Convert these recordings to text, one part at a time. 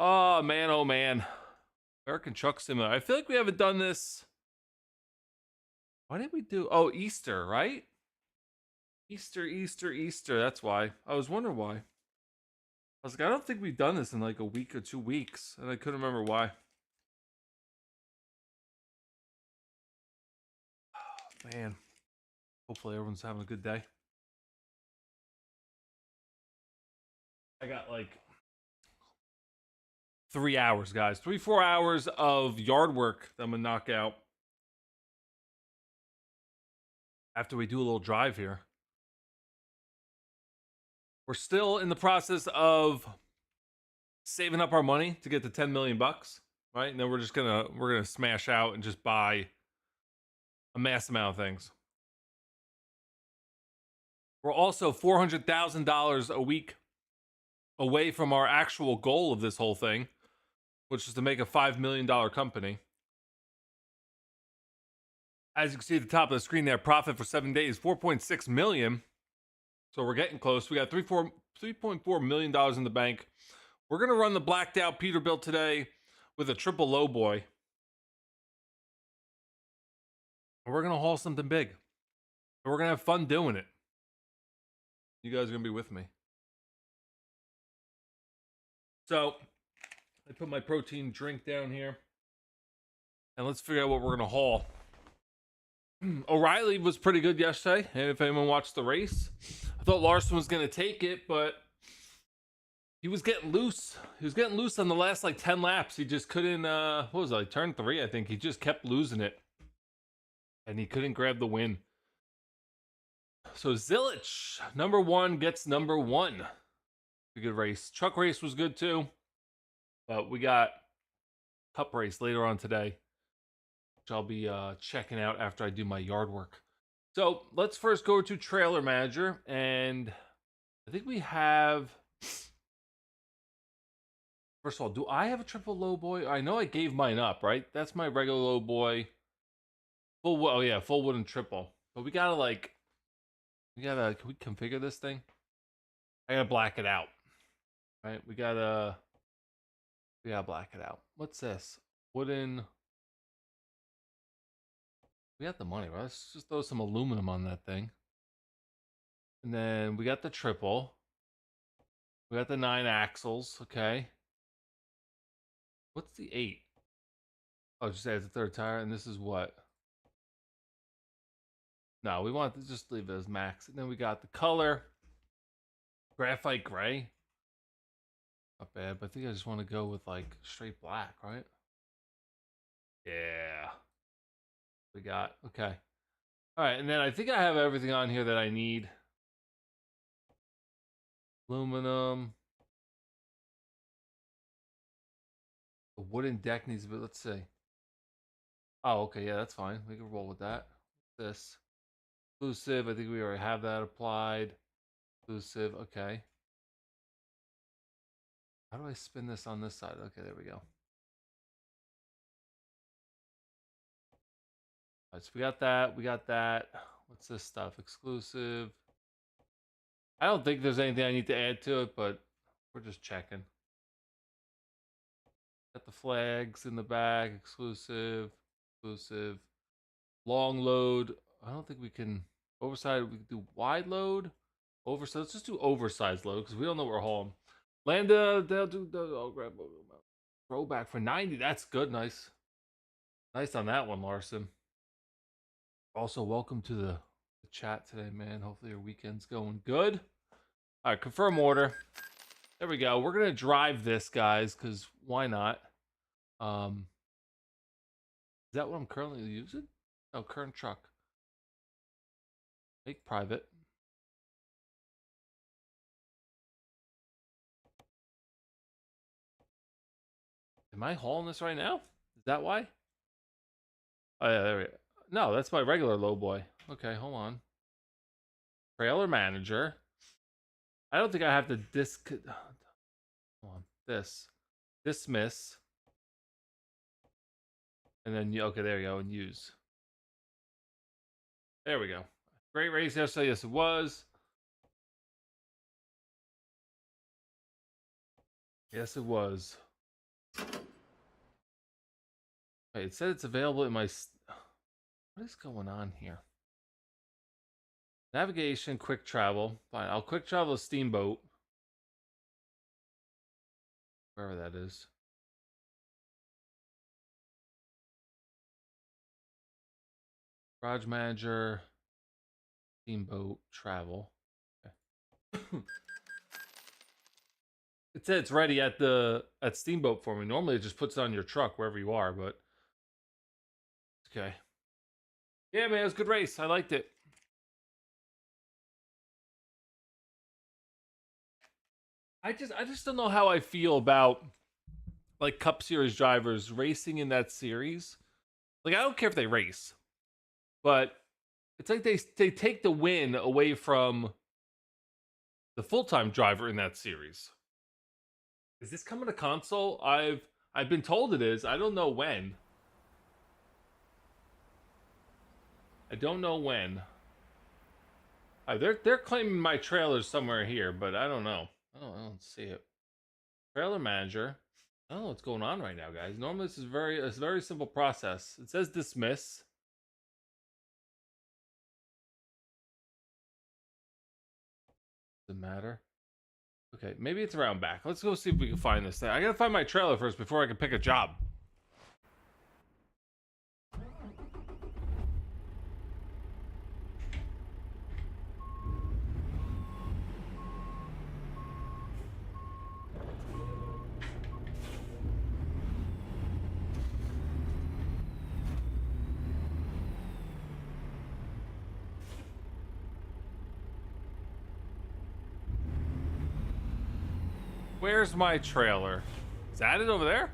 Oh man, oh man. American Truck Simulator. I feel like we haven't done this. Why did we do? Oh, Easter, right? Easter. That's why. I was wondering why. I was like, I don't think we've done this in like a week or 2 weeks, and I couldn't remember why. Oh, man. Hopefully everyone's having a good day. I got like 3 hours, guys. 4 hours of yard work that I'm gonna knock out after we do a little drive here. We're still in the process of saving up our money to get to 10 million bucks, right? And then we're gonna smash out and just buy a mass amount of things. We're also $400,000 a week away from our actual goal of this whole thing, which is to make a $5 million company. As you can see at the top of the screen there, profit for 7 days, 4.6 million. So we're getting close. We got $3.4 million in the bank. We're going to run the blacked out Peterbilt today with a triple Lowboy. And we're going to haul something big. And we're going to have fun doing it. You guys are going to be with me. So I put my protein drink down here. And let's figure out what we're going to haul. O'Reilly was pretty good yesterday. And if anyone watched the race, I thought Larson was going to take it, but he was getting loose. He was getting loose on the last like 10 laps. He just couldn't, what was it, like turn 3, I think. He just kept losing it. And he couldn't grab the win. So Zilich, number 1, gets number 1. A good race. Truck race was good too. But we got cup race later on today, which I'll be checking out after I do my yard work. So let's first go to Trailer Manager. And I think we have... First of all, do I have a triple Lowboy? I know I gave mine up, right? That's my regular Lowboy. Oh yeah, full wooden triple. But we gotta like... can we configure this thing? I gotta black it out. Right? We gotta black it out. What's this? Wooden. We got the money, right? Let's just throw some aluminum on that thing. And then we got the triple. We got the 9 axles, okay. What's the 8? Oh, just add the 3rd tire, and this is what? No, we want to just leave it as max. And then we got the color. Graphite gray. Not bad, but I think I just want to go with like straight black, right? Yeah. We got, okay. All right, and then I think I have everything on here that I need. Aluminum. The wooden deck needs a bit, let's see. Oh, okay, yeah, that's fine. We can roll with that. This. Exclusive, I think we already have that applied. Exclusive, okay. How do I spin this on this side? Okay, there we go. All right, so we got that. What's this stuff? Exclusive. I don't think there's anything I need to add to it, but we're just checking. Got the flags in the back. Exclusive. Long load. I don't think we can. Oversized. We can do wide load. Oversized. Let's just do oversized load because we don't know what we're hauling. Landa, they'll do. I'll grab throwback for 90. That's good. Nice on that one, Larson. Also, welcome to the chat today, man. Hopefully your weekend's going good. All right, confirm order. There we go. We're gonna drive this, guys, because why not? Is that what I'm currently using? Oh, current truck. Make private. Am I hauling this right now? Is that why? Oh yeah, there we go. No, that's my regular Lowboy. Okay, hold on. Trailer manager. I don't think I have to hold on. Dismiss. And then, okay, there we go, and use. There we go. Great race yesterday. Yes, it was. Yes, it was. Wait, it said it's available in my... What is going on here? Navigation, quick travel. Fine, I'll quick travel a steamboat. Wherever that is. Garage manager, steamboat, travel. Okay. It said it's ready at Steamboat for me. Normally it just puts it on your truck wherever you are, but okay. Yeah, man, it was a good race. I liked it. I just don't know how I feel about like Cup Series drivers racing in that series. Like I don't care if they race, but it's like they take the win away from the full-time driver in that series. Is this coming to console? I've been told it is. I don't know when. I don't know when. They're claiming my trailer's somewhere here, but I don't know. I don't see it. Trailer manager. I don't know what's going on right now, guys. Normally this is a very simple process. It says dismiss. Doesn't matter. Okay, maybe it's around back. Let's go see if we can find this thing. I gotta find my trailer first before I can pick a job. Where's my trailer? Is that it over there?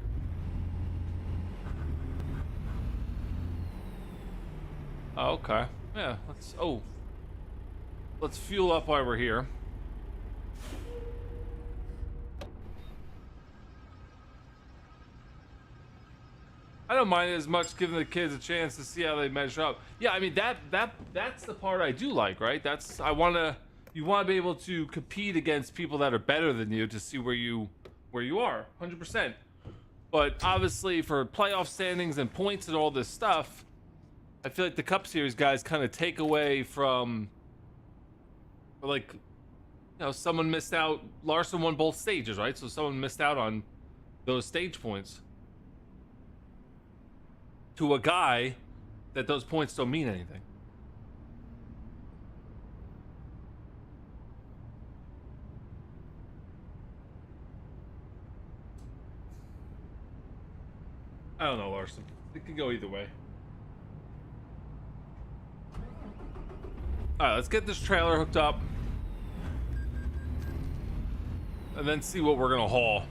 Oh, okay. Yeah, let's fuel up while we're here. I don't mind it as much giving the kids a chance to see how they measure up. Yeah, I mean that's the part I do like, right? You want to be able to compete against people that are better than you to see where you are, 100%. But obviously for playoff standings and points and all this stuff, I feel like the Cup Series guys kind of take away from, like, someone missed out. Larson won both stages, right? So someone missed out on those stage points to a guy that those points don't mean anything. I don't know, Larson. It could go either way. All right, let's get this trailer hooked up and then see what we're gonna haul.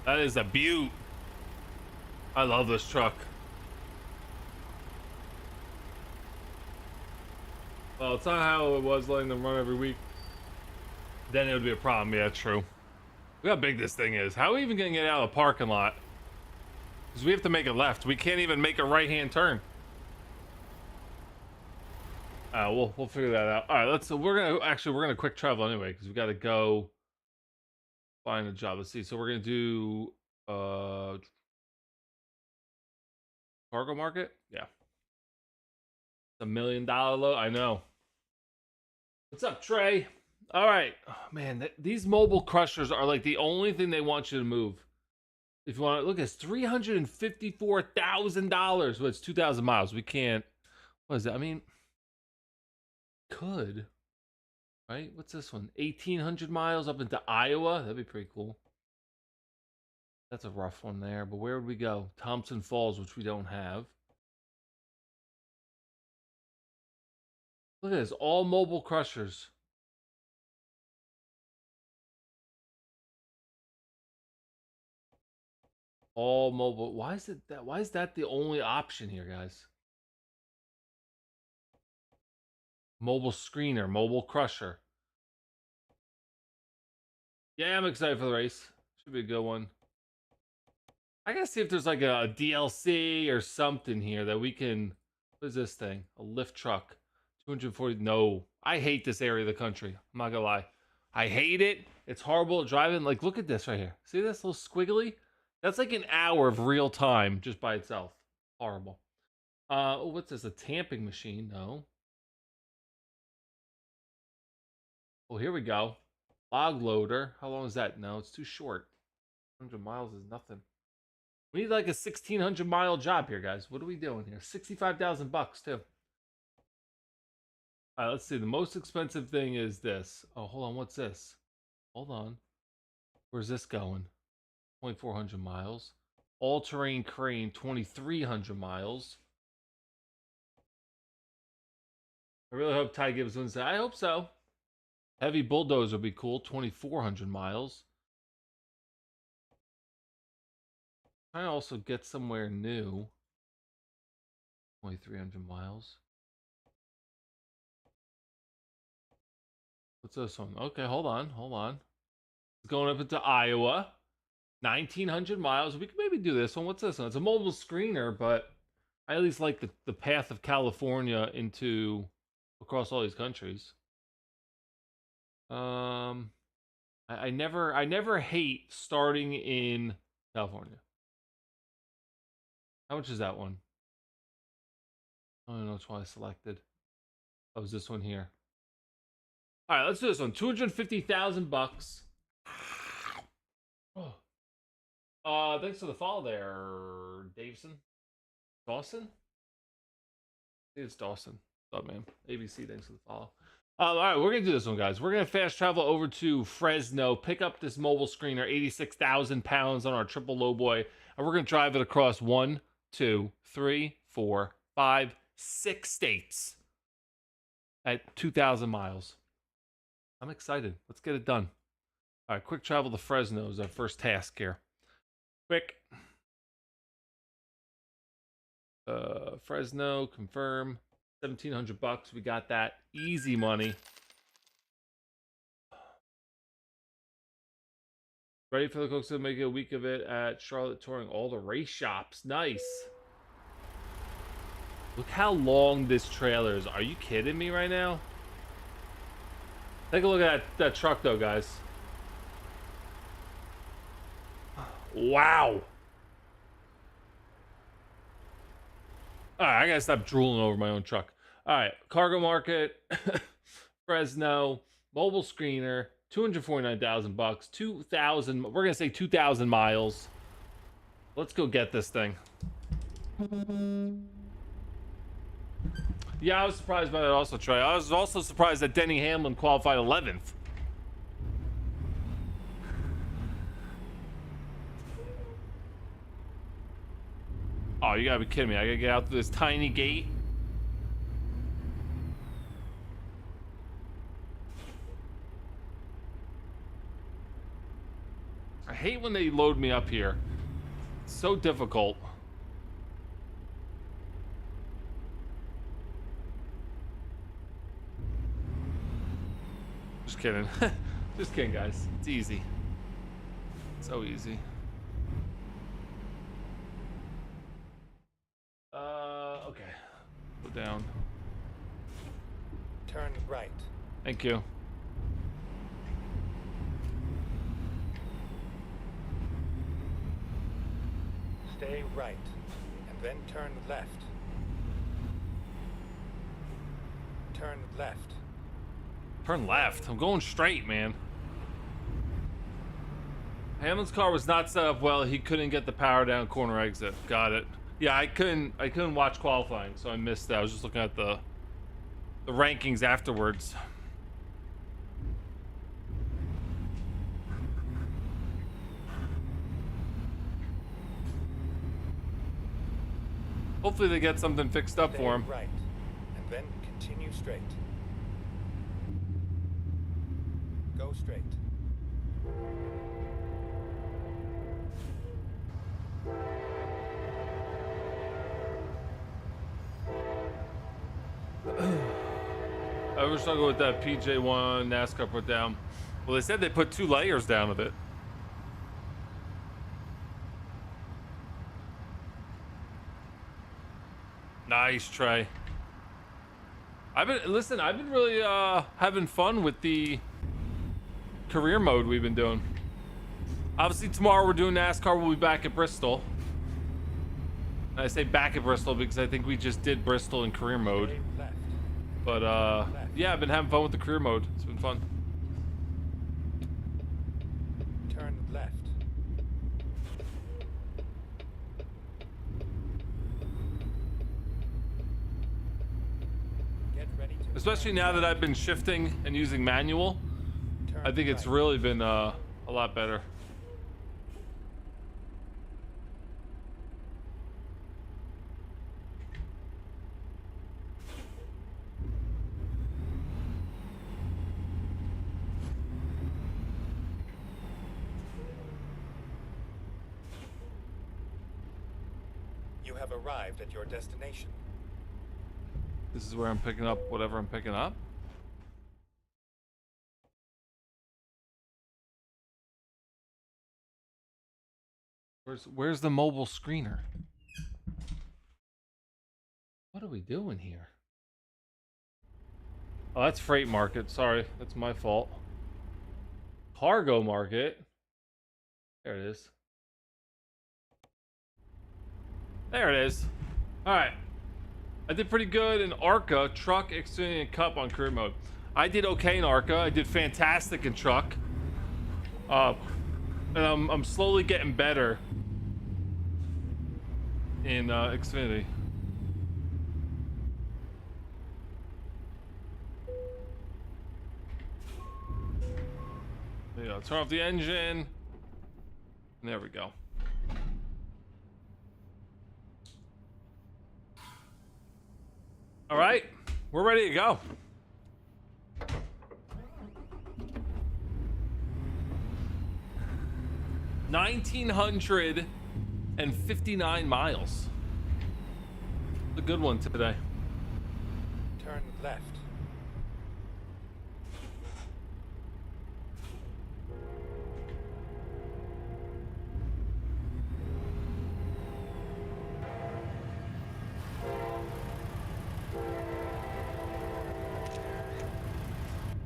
That is a beaut. I love this truck. Well, it's not how it was letting them run every week. Then it would be a problem. Yeah, true. Look how big this thing is. How are we even gonna get out of the parking lot? Because we have to make a left. We can't even make a right-hand turn. We'll figure that out. All right, we're gonna quick travel anyway because we got to go find a job. Let's see. So we're gonna do cargo market. Yeah, it's $1 million load. I know. What's up, Trey? All right, oh, man. These mobile crushers are like the only thing they want you to move. If you want to look, it's $354,000. Well, it's 2,000 miles. We can't. What is that? I mean, could. Right? What's this one? 1,800 miles up into Iowa? That'd be pretty cool. That's a rough one there. But where would we go? Thompson Falls, which we don't have. Look at this. All mobile crushers. All mobile. Why is that the only option here, guys? Mobile screener, mobile crusher. Yeah, I'm excited for the race. Should be a good one. I gotta see if there's like a DLC or something here that we can. What is this thing? A lift truck. 240. No, I hate this area of the country. I'm not gonna lie. I hate it. It's horrible driving. Like, look at this right here. See this little squiggly? That's like an hour of real time just by itself. Horrible. Oh, what's this? A tamping machine? No. Oh, here we go. Log loader. How long is that? No, it's too short. 100 miles is nothing. We need like a 1,600-mile job here, guys. What are we doing here? 65,000 bucks too. All right, let's see. The most expensive thing is this. Oh, hold on. What's this? Hold on. Where's this going? 2,400 miles. All-terrain crane, 2,300 miles. I really hope Ty Gibbs wins that. I hope so. Heavy bulldozer would be cool. 2,400 miles. Trying to also get somewhere new. 2,300 miles. What's this one? Okay, hold on. It's going up into Iowa. 1,900 miles. We could maybe do this one. What's this one? It's a mobile screener, but I at least like the path of California into across all these countries. I never hate starting in California. How much is that one? I don't know which one I selected. Oh, it was this one here. All right, let's do this one. 250,000 bucks. Oh. Thanks for the follow there, Davison. Dawson? I think it's Dawson. What's up, man? ABC, thanks for the follow. All right, we're going to do this one, guys. We're going to fast travel over to Fresno, pick up this mobile screener, 86,000 pounds on our triple Lowboy, and we're going to drive it across 1, 2, 3, 4, 5, 6 states at 2,000 miles. I'm excited. Let's get it done. All right, quick travel to Fresno is our first task here. Quick. Fresno, confirm. 1,700 bucks. We got that. Easy money. Ready for the Cooks to make a week of it at Charlotte, touring all the race shops. Nice. Look how long this trailer is. Are you kidding me right now? Take a look at that truck, though, guys. Wow. All right, I gotta stop drooling over my own truck. All right, cargo market, Fresno, mobile screener, 249,000 bucks, 2,000. We're gonna say 2,000 miles. Let's go get this thing. Yeah, I was surprised by that also, Trey. I was also surprised that Denny Hamlin qualified 11th. Oh, you gotta be kidding me. I gotta get out through this tiny gate. I hate when they load me up here. It's so difficult. Just kidding. Just kidding, guys. It's easy. So easy. Okay. Go down. Turn right. Thank you. Stay right, and then turn left. Turn left. Turn left. I'm going straight, man. Hamlin's car was not set up well. He couldn't get the power down corner exit. Got it. Yeah, I couldn't watch qualifying, so I missed that. I was just looking at the rankings afterwards. Hopefully they get something fixed up for him. Right, and then continue straight. Go straight. I was struggling with that PJ1 NASCAR put down. Well, they said they put 2 layers down of it. Nice, Trey. I've been really having fun with the career mode we've been doing. Obviously tomorrow we're doing NASCAR. We'll be back at Bristol. And I say back at Bristol because I think we just did Bristol in career mode. But yeah, I've been having fun with the career mode. It's been fun. Turn left. Get ready to Especially now that I've been shifting and using manual, turn I think it's right. really been a lot better. You have arrived at your destination. This is where I'm picking up whatever I'm picking up. Where's the mobile screener? What are we doing here? Oh, that's freight market. Sorry, that's my fault. Cargo market. There it is. There it is. All right. I did pretty good in ARCA, Truck, Xfinity, and Cup on career mode. I did okay in ARCA. I did fantastic in Truck. And I'm slowly getting better in Xfinity. There you go. Turn off the engine. And there we go. All right, we're ready to go. $1,959 miles. It's a good one today. Turn left.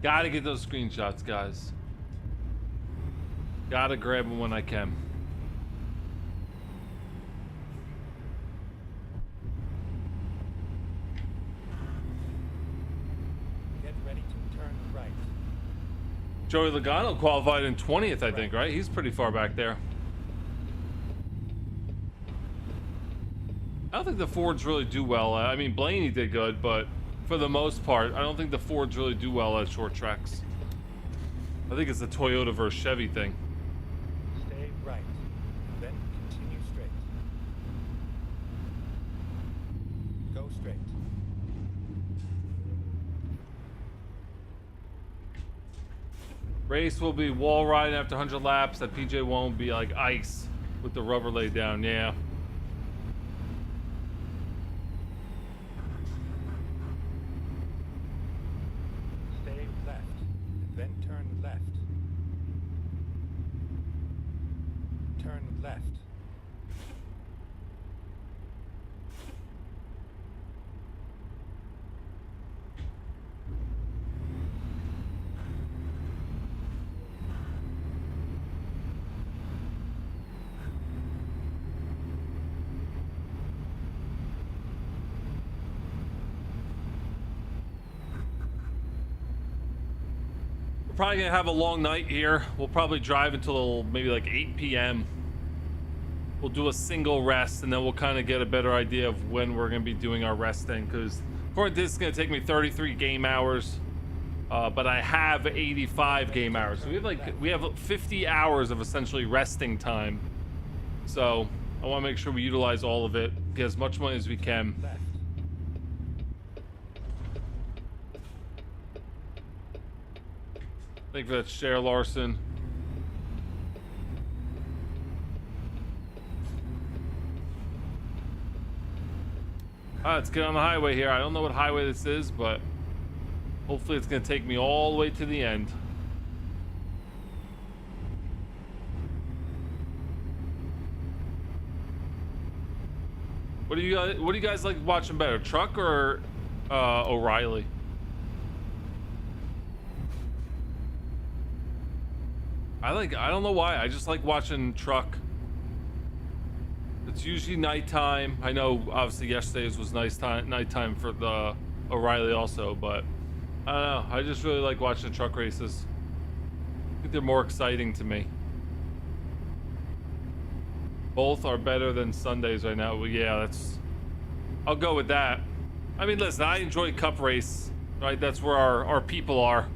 Gotta get those screenshots, guys. Gotta grab them when I can. Get ready to turn right. Joey Logano qualified in 20th, I think, right? He's pretty far back there. I don't think the Fords really do well. I mean, Blaney did good, but for the most part, I don't think the Fords really do well at short tracks. I think it's the Toyota versus Chevy thing. Stay right. Then continue straight. Go straight. Race will be wall riding after 100 laps. That PJ won't be like ice with the rubber laid down. Yeah. Stay left. Then turn left. Turn left. Probably gonna have a long night here. We'll probably drive until maybe like 8 p.m. We'll do a single rest, and then we'll kind of get a better idea of when we're gonna be doing our resting. Because according to this, it's gonna take me 33 game hours, but I have 85 game hours. So we have 50 hours of essentially resting time. So I want to make sure we utilize all of it, get as much money as we can. Left. Thank you for that share, Larson. Alright, let's get on the highway here. I don't know what highway this is, but hopefully it's going to take me all the way to the end. What do you guys like watching better, Truck or O'Reilly? I don't know why, I just like watching Truck. It's usually nighttime. I know obviously yesterday's was nighttime for the O'Reilly also, but I don't know, I just really like watching the truck races. I think they're more exciting to me. Both are better than Sundays right now. Well, yeah, I'll go with that. I mean, listen, I enjoy Cup race, right? That's where our people are.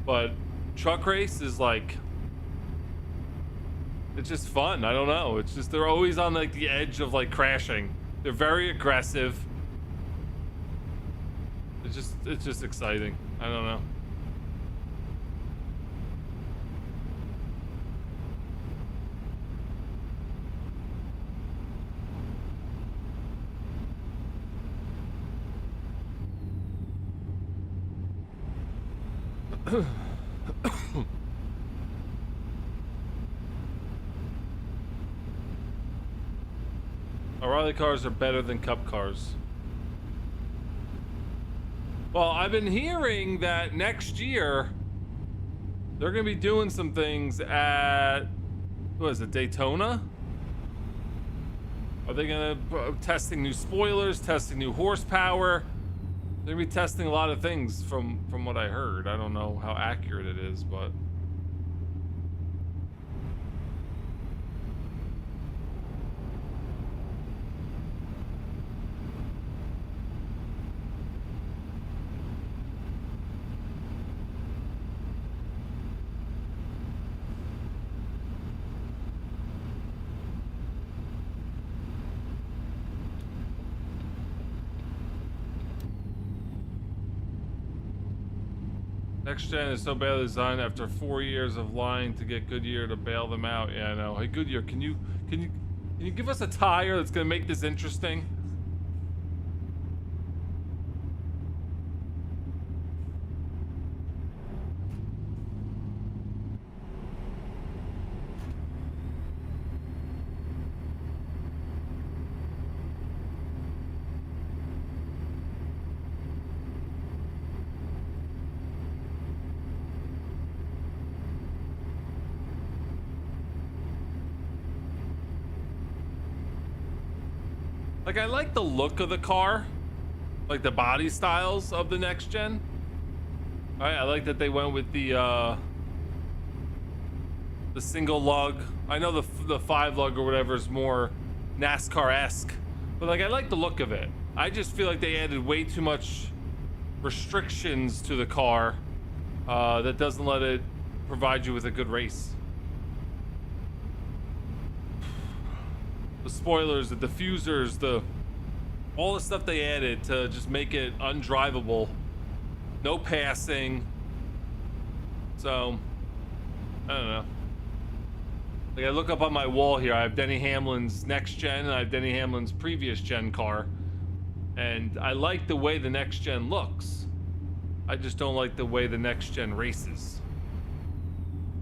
But truck race is like, it's just fun. I don't know. It's just, they're always on like the edge of like crashing. They're very aggressive. It's just exciting. I don't know. O'Reilly cars are better than Cup cars. Well, I've been hearing that next year they're gonna be doing some things at, what is it, Daytona? Are they gonna testing new spoilers, testing new horsepower? They're gonna be testing a lot of things from what I heard. I don't know how accurate it is, but next gen is so badly designed after 4 years of lying to get Goodyear to bail them out. Yeah, I know. Hey Goodyear, can you give us a tire that's gonna make this interesting? Like, I like the look of the car, like the body styles of the next gen. I like that they went with the single lug. I know the 5 lug or whatever is more NASCAR-esque, but like I like the look of it. I just feel like they added way too much restrictions to the car that doesn't let it provide you with a good race. The spoilers, the diffusers, all the stuff they added to just make it undrivable. No passing. So, I don't know. Like, I look up on my wall here, I have Denny Hamlin's next gen and I have Denny Hamlin's previous gen car. And I like the way the next gen looks. I just don't like the way the next gen races.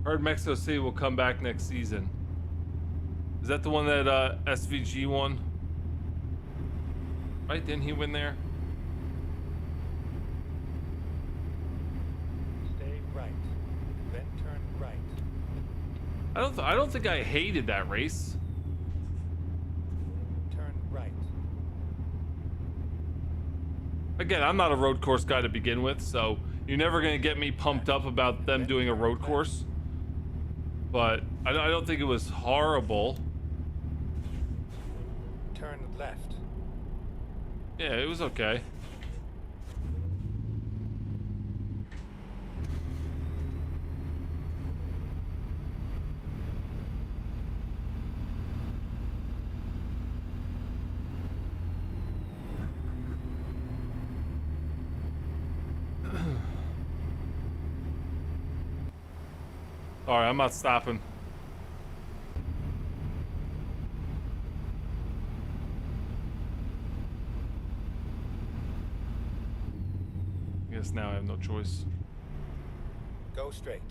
Heard Mexico City will come back next season. Is that the one that SVG won? Right? Didn't he win there? Stay right, then turn right. I don't think I hated that race. Turn right. Again, I'm not a road course guy to begin with, so you're never gonna get me pumped up about them doing a road course. But I don't think it was horrible. Turn left. Yeah, it was okay. Alright, I'm not stopping. I guess now I have no choice. Go straight.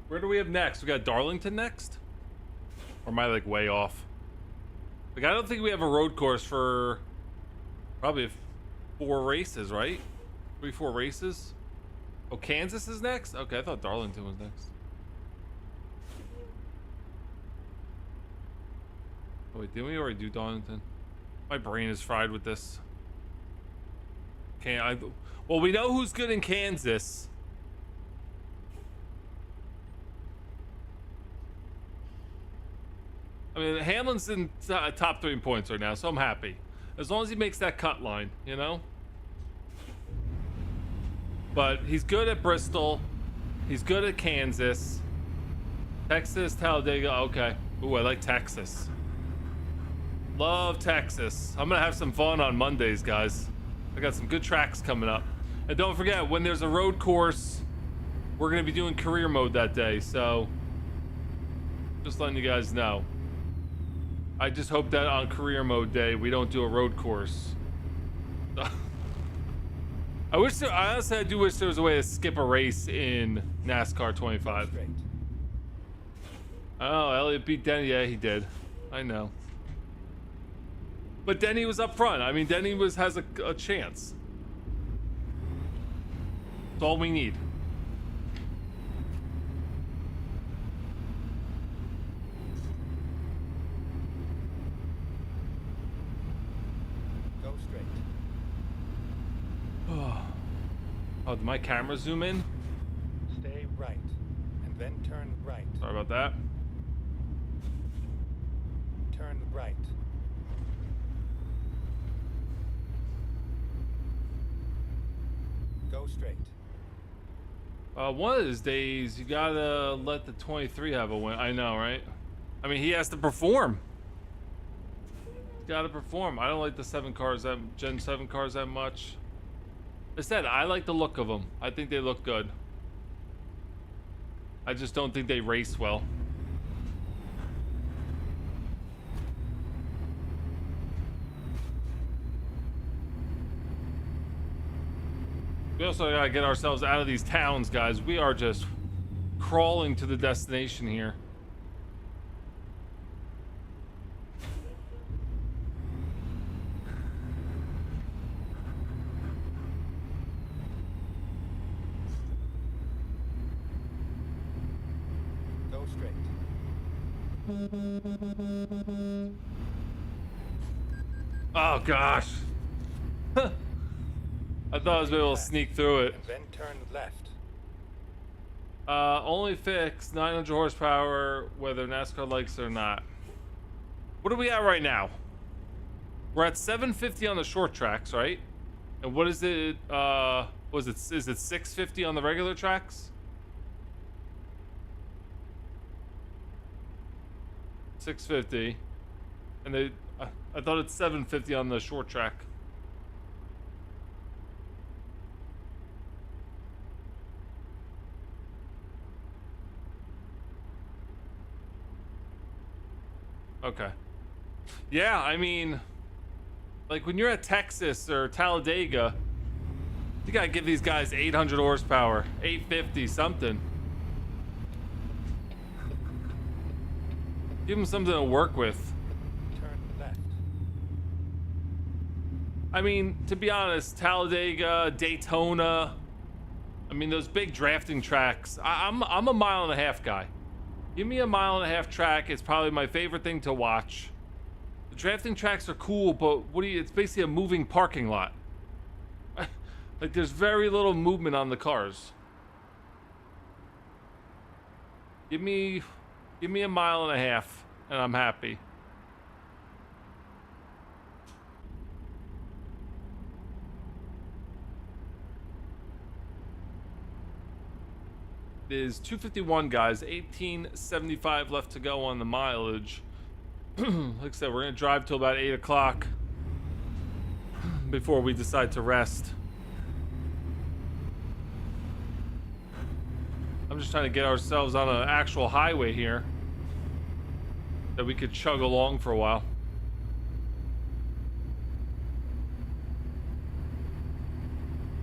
Where do we have next? We got Darlington next? Or am I like way off? Like, I don't think we have a road course for probably 4 races, right? 3-4 races. Oh, Kansas is next? Okay, I thought Darlington was next. Oh, wait, didn't we already do Darlington? My brain is fried with this. Well, we know who's good in Kansas. I mean, Hamlin's in top 3 in points right now, so I'm happy. As long as he makes that cut line, you know? But he's good at Bristol. He's good at Kansas. Texas, Talladega, okay. Ooh, I like Texas. Love Texas. I'm gonna have some fun on Mondays, guys. I got some good tracks coming up. And don't forget, when there's a road course, we're gonna be doing career mode that day, so just letting you guys know. I just hope that on career mode day we don't do a road course. I honestly, I do wish there was a way to skip a race in NASCAR 25. Oh, Elliott beat Denny. Yeah, he did. I know. But Denny was up front. I mean, Denny has a chance. That's all we need. Go straight. Oh, did my camera zoom in? Stay right, and then turn right. Sorry about that. Turn right. Go straight. One of these days, you gotta let the 23 have a win. I know, right? I mean, he has to perform. He's gotta perform. I don't like the Gen 7 cars that much. I said, I like the look of them. I think they look good. I just don't think they race well. We also gotta get ourselves out of these towns, guys. We are just crawling to the destination here. Go straight. Oh gosh. I thought I was able to sneak through it. And then turn left. Only fixed 900 horsepower, whether NASCAR likes it or not. What are we at right now? We're at 750 on the short tracks, right? And what is it? Is it 650 on the regular tracks? 650. And I thought it's 750 on the short track. Okay. Yeah, I mean, like when you're at Texas or Talladega, you gotta give these guys 800 horsepower, 850 something. Give them something to work with. Turn left. I mean, to be honest, Talladega, Daytona, I mean those big drafting tracks. I'm a mile-and-a-half guy. Give me a mile-and-a-half track. It's probably my favorite thing to watch. The drafting tracks are cool, but it's basically a moving parking lot. Like there's very little movement on the cars. Give me a mile-and-a-half and I'm happy. It is 251, guys. 1875 left to go on the mileage. Like I said, we're gonna drive till about 8 o'clock before we decide to rest. I'm just trying to get ourselves on an actual highway here that we could chug along for a while.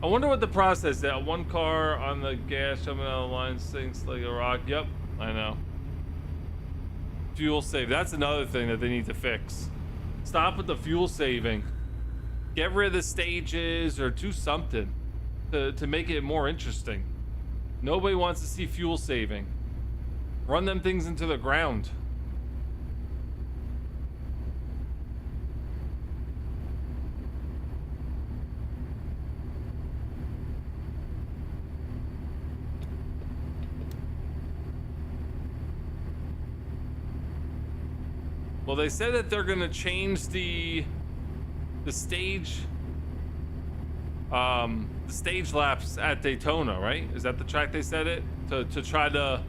I wonder what the process is. That one car on the gas coming out of the line sinks like a rock. Yep, I know. Fuel save. That's another thing that they need to fix. Stop with the fuel saving. Get rid of the stages or do something to make it more interesting. Nobody wants to see fuel saving. Run them things into the ground. Well, they said that they're gonna change the stage laps at Daytona, right? Is that the track they said it to try to,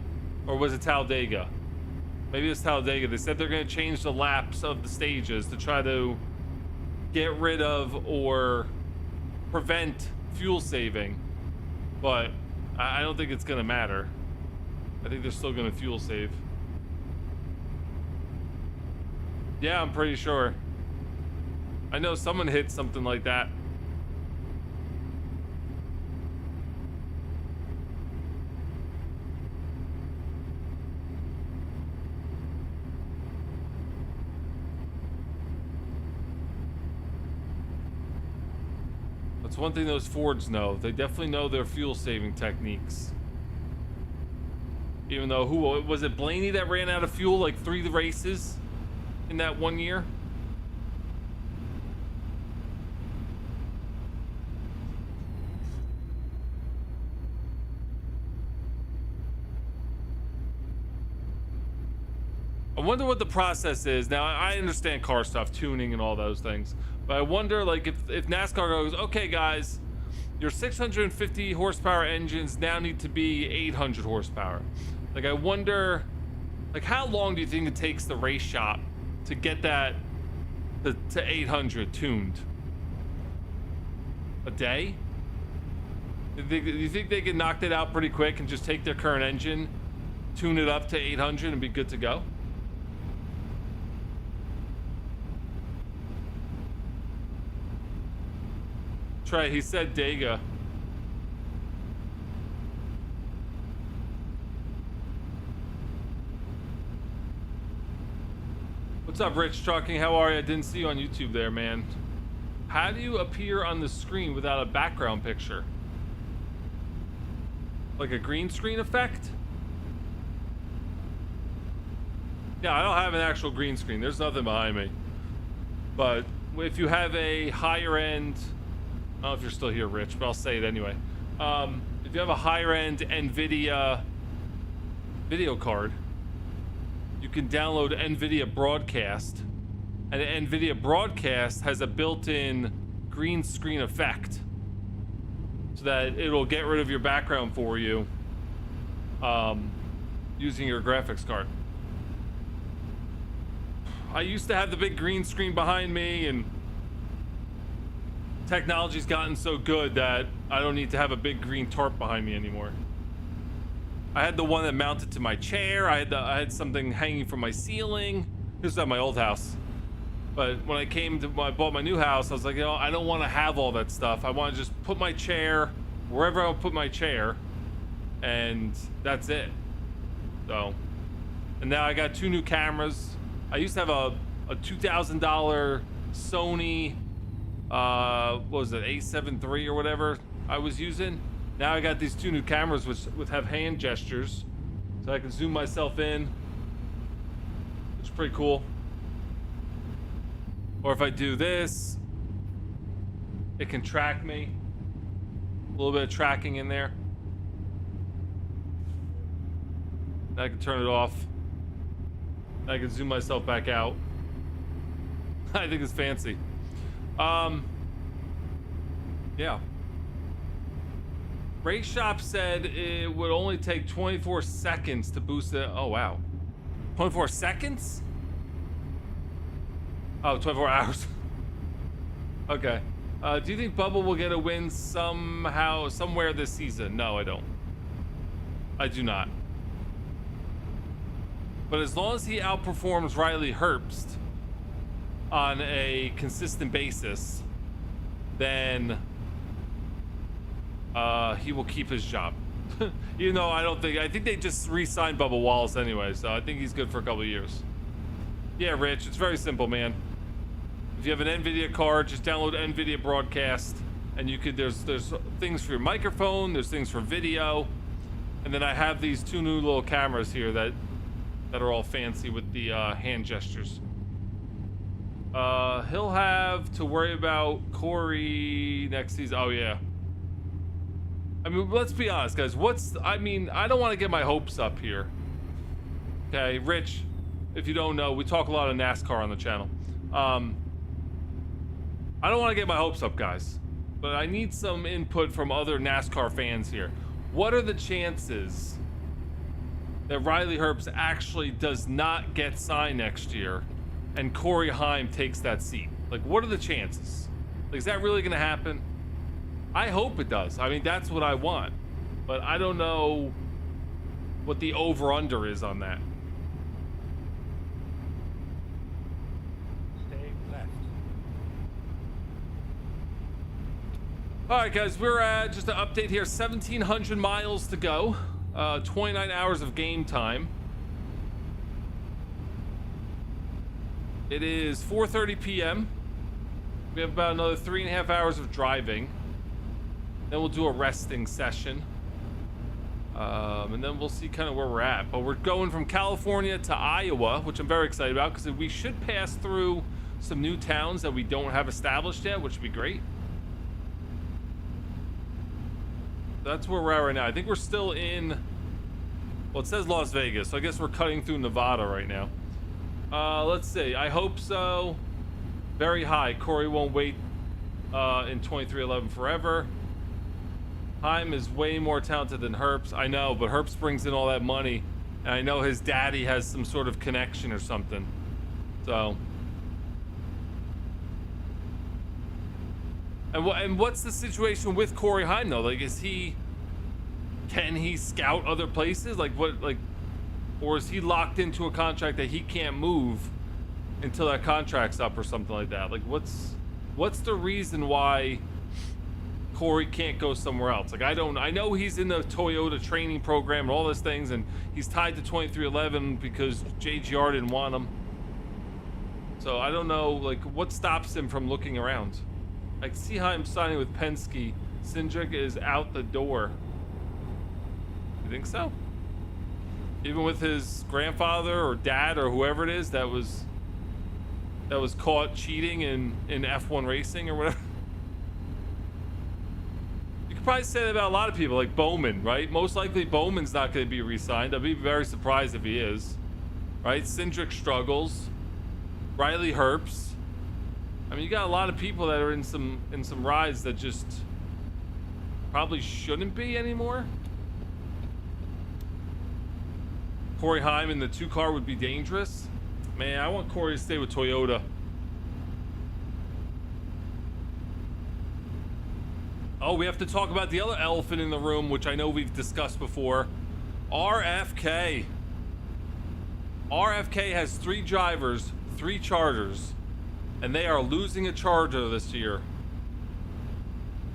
or was it Talladega? Maybe it's Talladega. They said they're gonna change the laps of the stages to try to get rid of or prevent fuel saving, but I don't think it's gonna matter. I think they're still gonna fuel save. Yeah, I'm pretty sure. I know someone hit something like that. That's one thing those Fords know. They definitely know their fuel saving techniques. Even though, who was it, Blaney that ran out of fuel like 3 races in that 1 year? I wonder what the process is. Now, I understand car stuff, tuning and all those things, but I wonder, like, if NASCAR goes, okay, guys, your 650 horsepower engines now need to be 800 horsepower. Like, I wonder, like, how long do you think it takes the race shop to get that to 800 tuned? A day? Do you think they can knock that out pretty quick and just take their current engine, tune it up to 800 and be good to go? Trey, he said Dega. What's up, Rich Trucking? How are you? I didn't see you on YouTube there, man. How do you appear on the screen without a background picture? Like a green screen effect? Yeah, I don't have an actual green screen. There's nothing behind me. But if you have a higher end, I don't know if you're still here, Rich, but I'll say it anyway. If you have a higher end NVIDIA video card, you can download NVIDIA Broadcast, and NVIDIA Broadcast has a built-in green screen effect so that it'll get rid of your background for you using your graphics card. I used to have the big green screen behind me, and technology's gotten so good that I don't need to have a big green tarp behind me anymore. I had the one that mounted to my chair. I had something hanging from my ceiling. This was at my old house. But when I bought my new house, I was like, you know, I don't want to have all that stuff. I want to just put my chair wherever I'll put my chair, and that's it. So, and now I got 2 new cameras. I used to have a $2,000 Sony, what was it, A7 III or whatever I was using. Now I got these 2 new cameras which have hand gestures, so I can zoom myself in, which is pretty cool. Or if I do this, it can track me. A little bit of tracking in there. Then I can turn it off. Then I can zoom myself back out. I think it's fancy. Yeah. Race Shop said it would only take 24 seconds to boost it. Oh, wow. 24 seconds? Oh, 24 hours. Okay. Do you think Bubba will get a win somehow, somewhere this season? No, I don't. I do not. But as long as he outperforms Riley Herbst on a consistent basis, then he will keep his job. You know, I think they just re-signed Bubba Wallace anyway, so I think he's good for a couple of years. Yeah, Rich, it's very simple, man. If you have an NVIDIA card, just download NVIDIA Broadcast, and you could, there's things for your microphone, there's things for video, and then I have these 2 new little cameras here that are all fancy with the hand gestures. He'll have to worry about Corey next season. Oh yeah. I mean, let's be honest, guys. I don't want to get my hopes up here. Okay, Rich, if you don't know, we talk a lot of NASCAR on the channel. I don't want to get my hopes up, guys, but I need some input from other NASCAR fans here. What are the chances that Riley Herbst actually does not get signed next year and Corey Haim takes that seat? Like, what are the chances? Like, is that really going to happen? I hope it does. I mean, that's what I want, but I don't know what the over-under is on that. Stay left. All right, guys, we're at just an update here. 1,700 miles to go. 29 hours of game time. It is 4:30 p.m. We have about another 3.5 hours of driving. Then we'll do a resting session. And then we'll see kind of where we're at. But we're going from California to Iowa, which I'm very excited about, because we should pass through some new towns that we don't have established yet, which would be great. That's where we're at right now. I think we're still in, well, it says Las Vegas, so I guess we're cutting through Nevada right now. Let's see. I hope so. Very high. Corey won't wait in 2311 forever. Haim is way more talented than Herbst. I know, but Herbst brings in all that money, and I know his daddy has some sort of connection or something. So, and what's the situation with Corey Haim though? Like, can he scout other places? Like what? Like, or is he locked into a contract that he can't move until that contract's up or something like that? Like, what's the reason why Corey can't go somewhere else? Like, I know he's in the Toyota training program and all those things, and he's tied to 2311 because JGR didn't want him. So I don't know, like, what stops him from looking around. I see how I'm signing with Penske. Cindric is out the door. You think so? Even with his grandfather or dad or whoever it is that was caught cheating in F1 racing or whatever. Probably say that about a lot of people, like Bowman, right? Most likely Bowman's not going to be re-signed. I'd be very surprised if he is, right? Cindric struggles. Riley Herbst. I mean, you got a lot of people that are in some rides that just probably shouldn't be anymore. Corey Haim in the 2-car would be dangerous. Man, I want Corey to stay with Toyota. Oh, we have to talk about the other elephant in the room, which I know we've discussed before. RFK. RFK has 3 drivers, 3 charters, and they are losing a charter this year.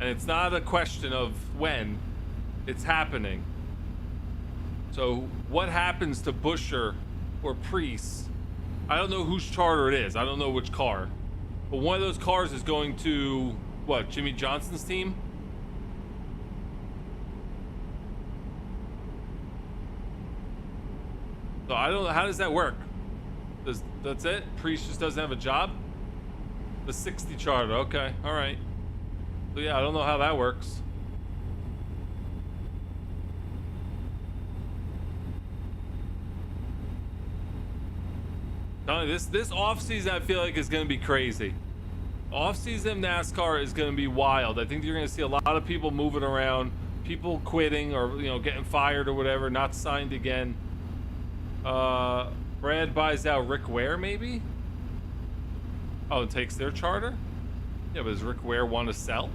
And it's not a question of when, it's happening. So what happens to Busher or Priest? I don't know whose charter it is. I don't know which car. But one of those cars is going to, what, Jimmy Johnson's team? So I don't know, how does that work? That's it? Priest just doesn't have a job? The 60 charter, okay, all right. So yeah, I don't know how that works. This offseason I feel like is going to be crazy. Offseason NASCAR is going to be wild. I think you're going to see a lot of people moving around, people quitting or, you know, getting fired or whatever, not signed again. Brad buys out Rick Ware, maybe? Oh, and takes their charter? Yeah, but does Rick Ware want to sell?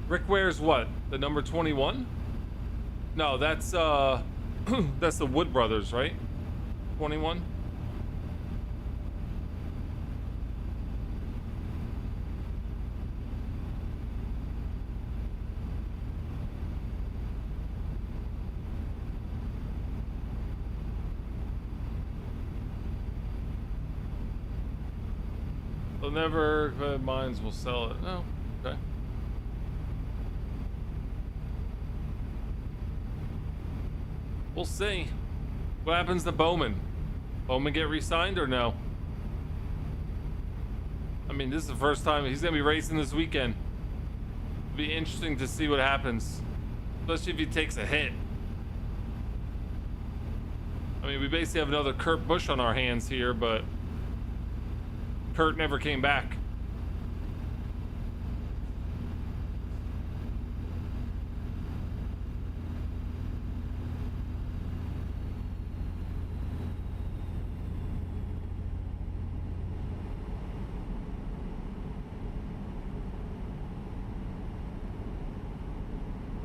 Rick Ware's what? The number 21? No, that's That's the Wood Brothers, right? 21. They'll never, mines will sell it. No, okay. We'll see. What happens to Bowman? Bowman get re-signed or no? I mean, this is the first time he's gonna be racing this weekend. It'll be interesting to see what happens, especially if he takes a hit. I mean, we basically have another Kurt Busch on our hands here, but Kurt never came back.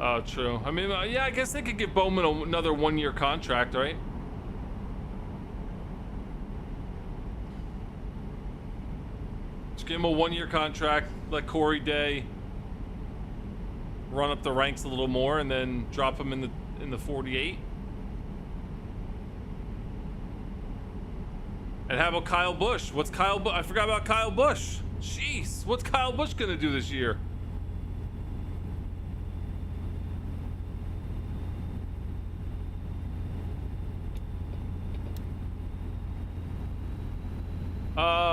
Oh, true. I mean, yeah, I guess they could give Bowman another 1-year contract, right? Just give him a 1-year contract, let Corey Day run up the ranks a little more, and then drop him in the 48. And how about Kyle Busch? What's Kyle Busch? I forgot about Kyle Busch. Jeez, what's Kyle Busch gonna do this year?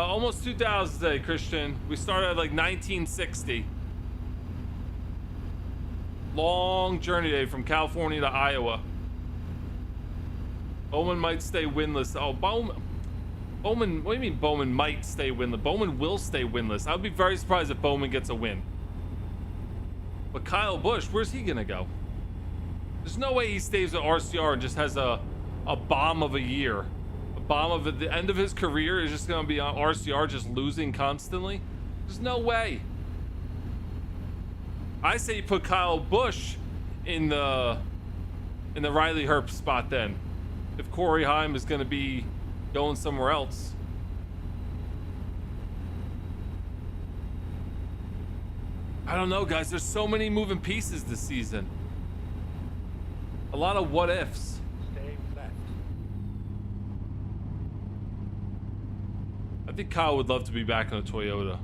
Almost 2000 today, Christian. We started at like 1960. Long journey day from California to Iowa. Bowman might stay winless. Oh, Bowman, what do you mean Bowman might stay winless? Bowman will stay winless. I would be very surprised if Bowman gets a win. But Kyle Busch, where's he gonna go? There's no way he stays at RCR and just has a bomb of a year. Bomb of at the end of his career is just going to be on RCR just losing constantly. There's no way. I say you put Kyle Busch in the Riley Herp spot then, if Corey Heim is going to be going somewhere else. I don't know, guys. There's so many moving pieces this season. A lot of what ifs. I think Kyle would love to be back in a Toyota.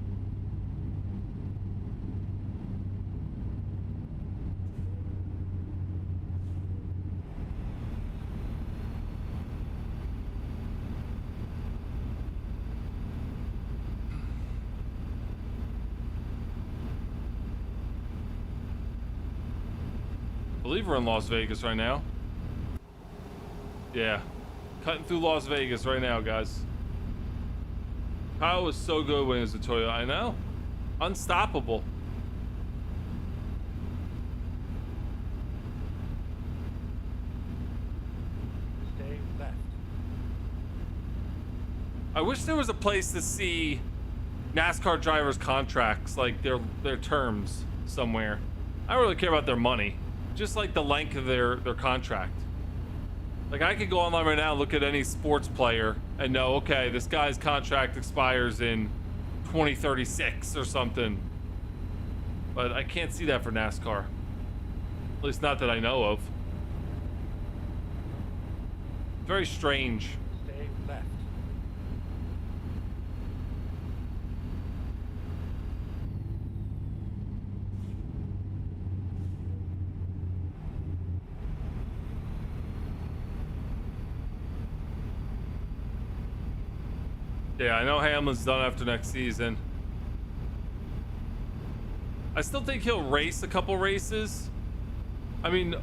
I believe we're in Las Vegas right now. Yeah, cutting through Las Vegas right now, guys. Kyle was so good when he was a Toyota. I know. Unstoppable. Stay left. I wish there was a place to see NASCAR drivers' contracts, like their terms somewhere. I don't really care about their money, just like the length of their contract. Like, I could go online right now and look at any sports player and know, okay, this guy's contract expires in 2036 or something. But I can't see that for NASCAR. At least not that I know of. Very strange. Stay left. Yeah, I know Hamlin's done after next season. I still think he'll race a couple races. I mean,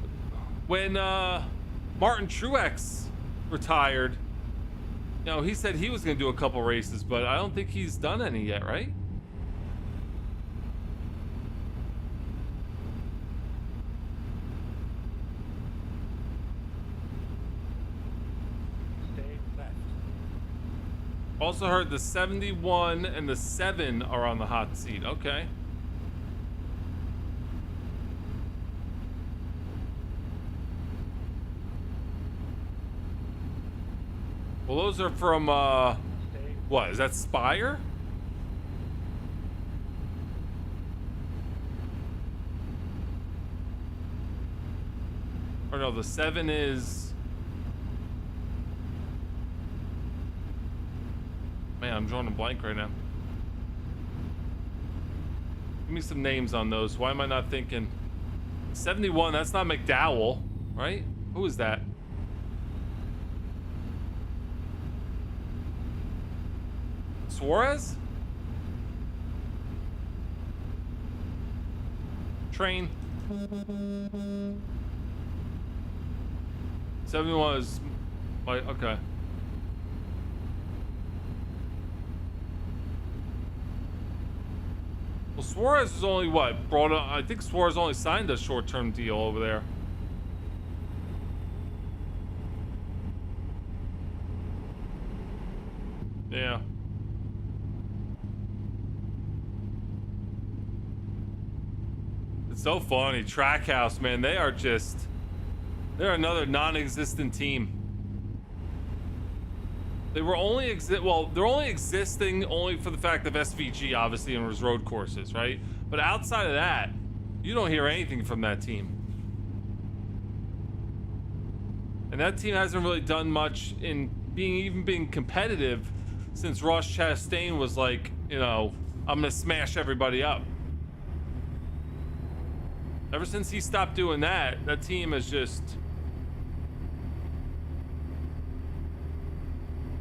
when Martin Truex retired, you know, he said he was going to do a couple races, but I don't think he's done any yet, right? Also heard the 71 and the 7 are on the hot seat. Okay. Well, those are from, what, is that Spire? Or no, the 7 is... Man, I'm drawing a blank right now. Give me some names on those. Why am I not thinking? 71, that's not McDowell, right? Who is that? Suarez? Train. 71 is... okay. Well, Suarez was only what? Brought up, I think Suarez only signed a short-term deal over there. Yeah. It's so funny. Trackhouse, man, they are just... They're another non-existent team. They were only they're only existing only for the fact of SVG, obviously, and was road courses, right? But outside of that, you don't hear anything from that team. And that team hasn't really done much in being competitive since Ross Chastain was like, you know, I'm gonna smash everybody up. Ever since he stopped doing that, that team is just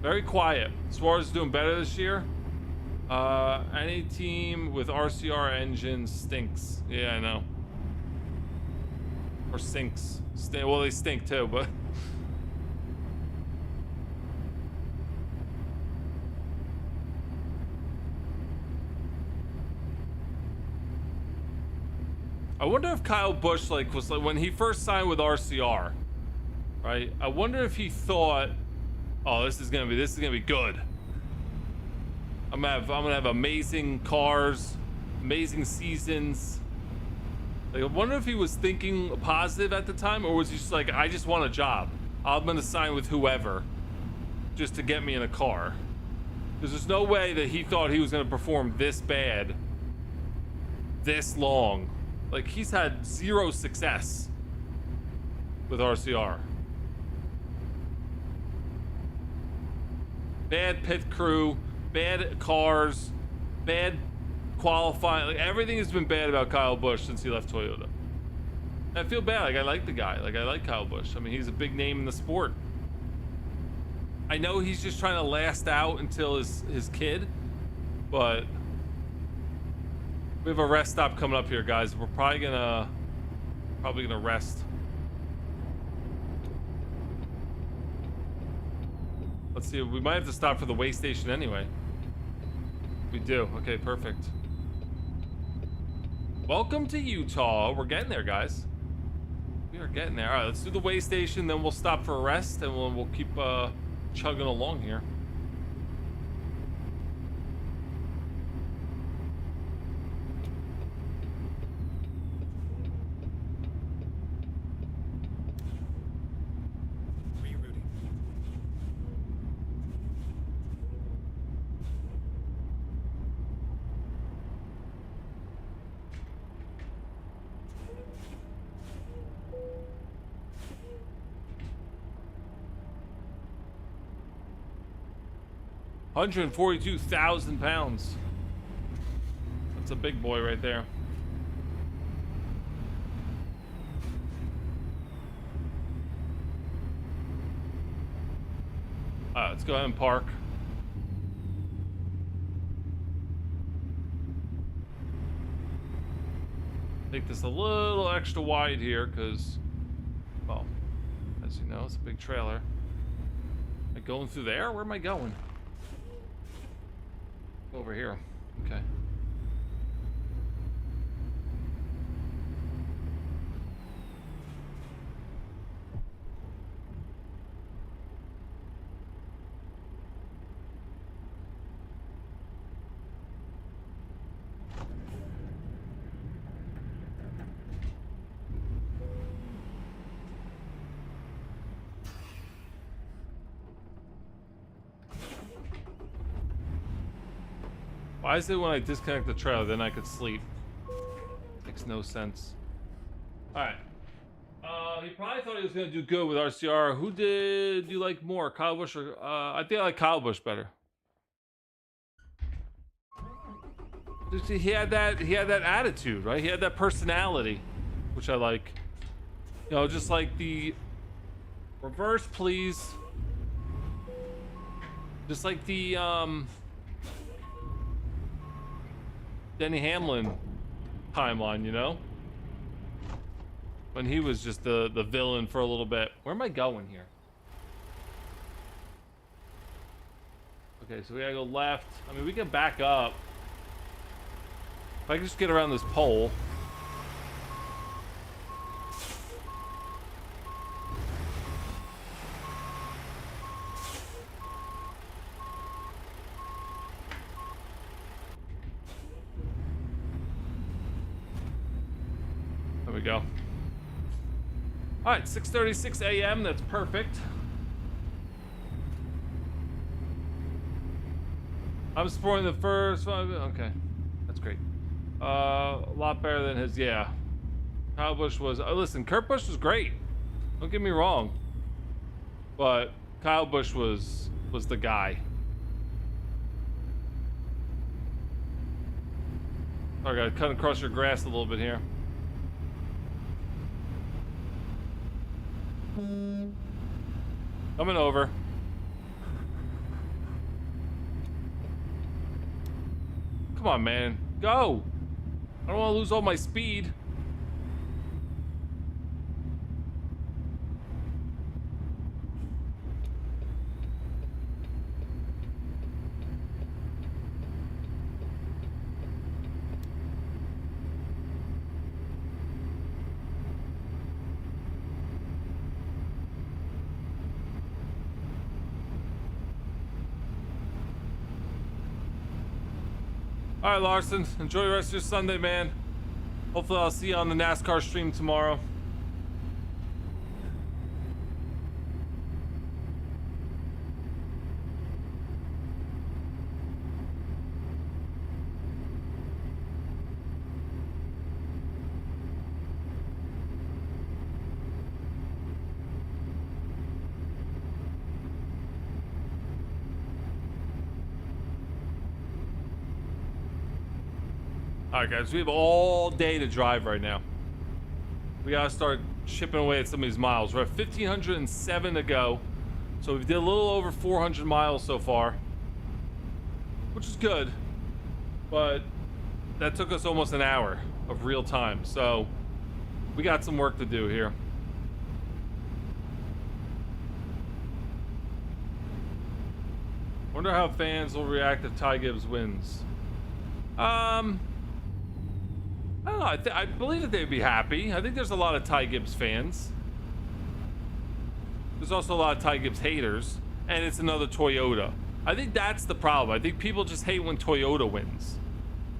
very quiet. Suarez is doing better this year. Any team with RCR engines stinks. Yeah, I know. Or sinks. Well, they stink too, but... I wonder if Kyle Busch was like when he first signed with RCR, right? I wonder if he thought, oh, this is gonna be good. I'm gonna have amazing cars, amazing seasons. Like, I wonder if he was thinking positive at the time, or was he just like, I just want a job. I'm gonna sign with whoever, just to get me in a car. Because there's no way that he thought he was gonna perform this bad, this long. Like, he's had zero success with RCR. Bad pit crew, bad cars, bad qualifying. Like, everything has been bad about Kyle Busch since he left Toyota. And I feel bad. Like, I like the guy. Like, I like Kyle Busch. I mean, he's a big name in the sport. I know he's just trying to last out until his kid, but we have a rest stop coming up here, guys. We're probably gonna rest. Let's see. We might have to stop for the way station anyway. We do. Okay, perfect. Welcome to Utah. We're getting there, guys. We are getting there. All right, let's do the way station, then we'll stop for a rest, and we'll keep chugging along here. £142,000. That's a big boy right there. Let's go ahead and park. Make this a little extra wide here because, well, as you know, it's a big trailer. Am I going through there? Where am I going? Over here. Okay. Why is it when I disconnect the trailer, then I could sleep? Makes no sense. Alright. He probably thought he was gonna do good with RCR. Who did you like more, Kyle Busch or I think I like Kyle Busch better. Just, he had that attitude, right? He had that personality, which I like. You know, just like the reverse, please. Just like the Denny Hamlin timeline, you know? When he was just the villain for a little bit. Where am I going here? Okay, so we gotta go left. I mean, we can back up. If I can just get around this pole. There we go. All right, 6:36 a.m. That's perfect. I'm supporting the first one. Okay, that's great. A lot better than his. Yeah, Kyle Busch was. Listen, Kurt Busch was great. Don't get me wrong, but Kyle Busch was the guy. I gotta cut across your grass a little bit here. Coming over. Come on, man. Go! I don't want to lose all my speed. All right, Larson, enjoy the rest of your Sunday, man. Hopefully I'll see you on the NASCAR stream tomorrow. Alright guys, we have all day to drive right now. We gotta start chipping away at some of these miles. We're at 1,507 to go. So we did a little over 400 miles so far, which is good. But that took us almost an hour of real time. So we got some work to do here. Wonder how fans will react if Ty Gibbs wins. I don't know. I believe that they'd be happy. I think there's a lot of Ty Gibbs fans. There's also a lot of Ty Gibbs haters, and it's another Toyota. I think that's the problem. I think people just hate when Toyota wins,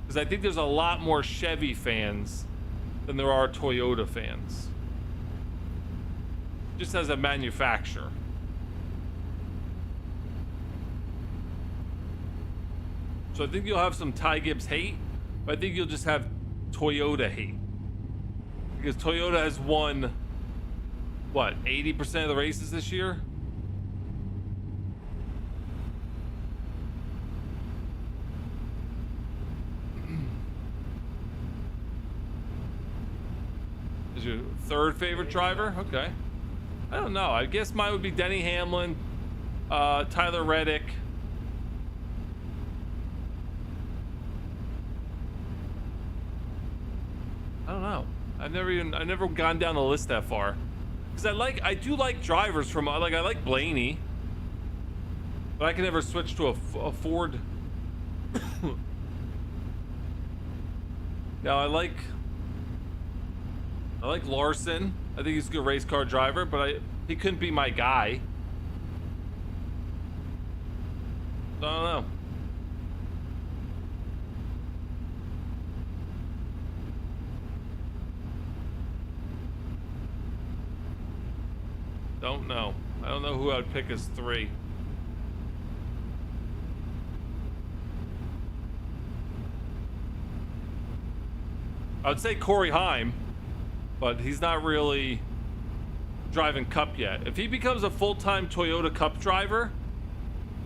because I think there's a lot more Chevy fans than there are Toyota fans, just as a manufacturer. So I think you'll have some Ty Gibbs hate, but I think you'll just have Toyota hate, because Toyota has won what, 80% of the races this year. Is your third favorite driver? Okay, I don't know. I guess mine would be Denny Hamlin, Tyler Reddick. I don't know. I've never gone down the list that far, because I do like drivers from, like, I like Blaney, but I can never switch to a Ford. Now I like Larson. I think he's a good race car driver, but he couldn't be my guy. I don't know. Don't know. I don't know who I'd pick as 3. I would say Corey Haim, but he's not really driving Cup yet. If he becomes a full-time Toyota Cup driver,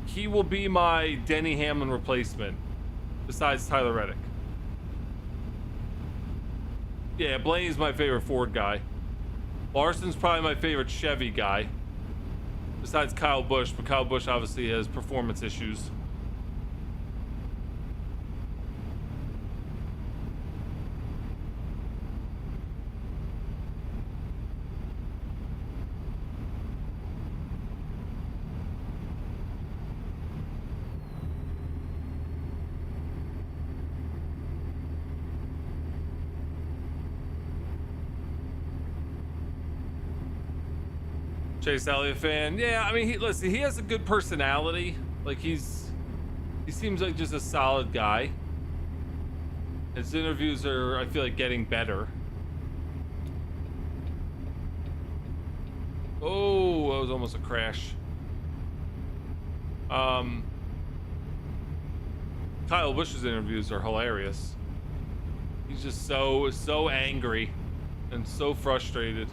he will be my Denny Hamlin replacement, besides Tyler Reddick. Yeah, Blaney's my favorite Ford guy. Larson's probably my favorite Chevy guy, besides Kyle Busch, but Kyle Busch obviously has performance issues. Chase Elliott fan. Yeah, I mean, he has a good personality. Like, he seems like just a solid guy. His interviews are, I feel like, getting better. Oh, that was almost a crash. Kyle Busch's interviews are hilarious. He's just so angry and so frustrated.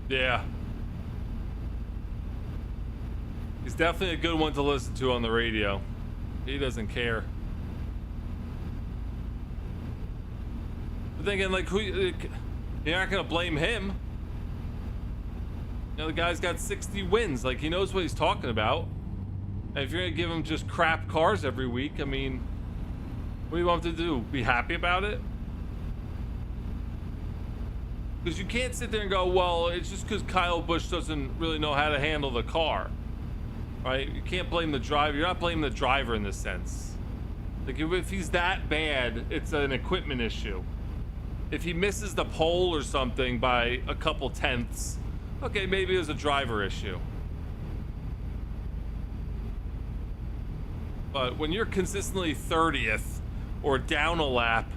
Yeah. He's definitely a good one to listen to on the radio. He doesn't care. But thinking, like, you're not gonna blame him. You know, the guy's got 60 wins. Like, he knows what he's talking about. And if you're gonna give him just crap cars every week, I mean, what do you want him to do? Be happy about it? Because you can't sit there and go, well, it's just because Kyle Busch doesn't really know how to handle the car, right? You can't blame the driver. You're not blaming the driver in this sense. Like, if he's that bad, it's an equipment issue. If he misses the pole or something by a couple tenths, okay, maybe it's a driver issue. But when you're consistently 30th or down a lap,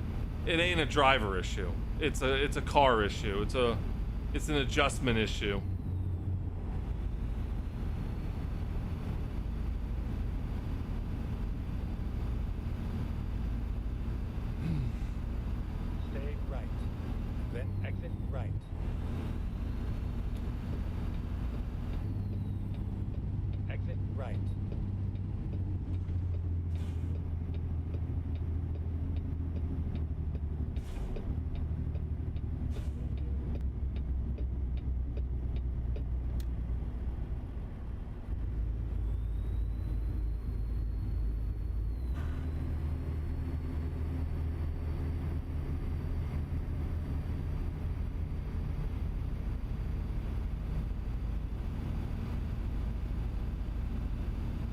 it ain't a driver issue. It's a car issue. It's an adjustment issue. Stay right, then exit right. Exit right.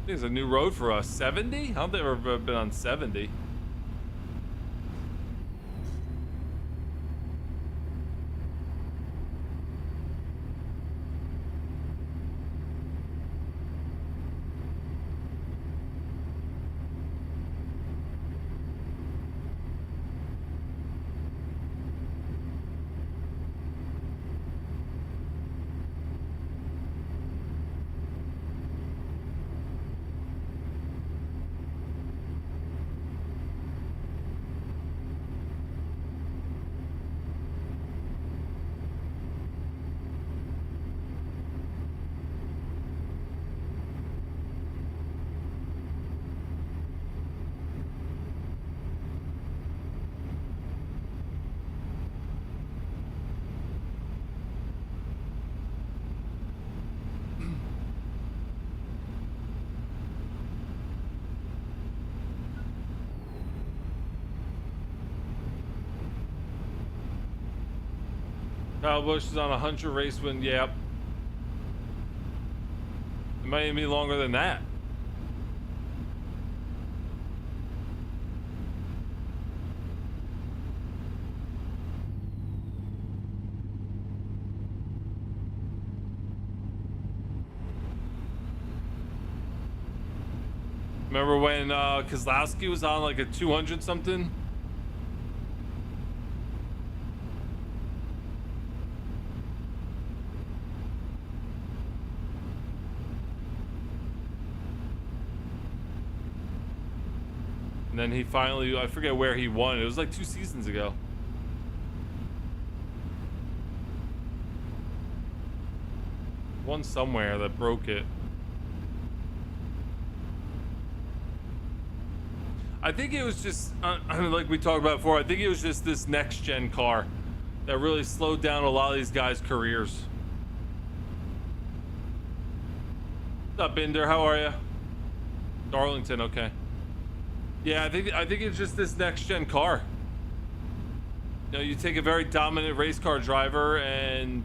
It's a new road for us. 70? I don't think I've ever been on 70. Kyle Busch is on a 100 race win. Yep. It might even be longer than that. Remember when Kozlowski was on like a 200 something? And then he finally, I forget where he won. It was like 2 seasons ago. Won somewhere that broke it. I think it was just, like we talked about before, I think it was just this next gen car that really slowed down a lot of these guys' careers. What's up, Binder? How are you? Darlington, okay. Yeah, I think it's just this next gen car. You know, you take a very dominant race car driver, and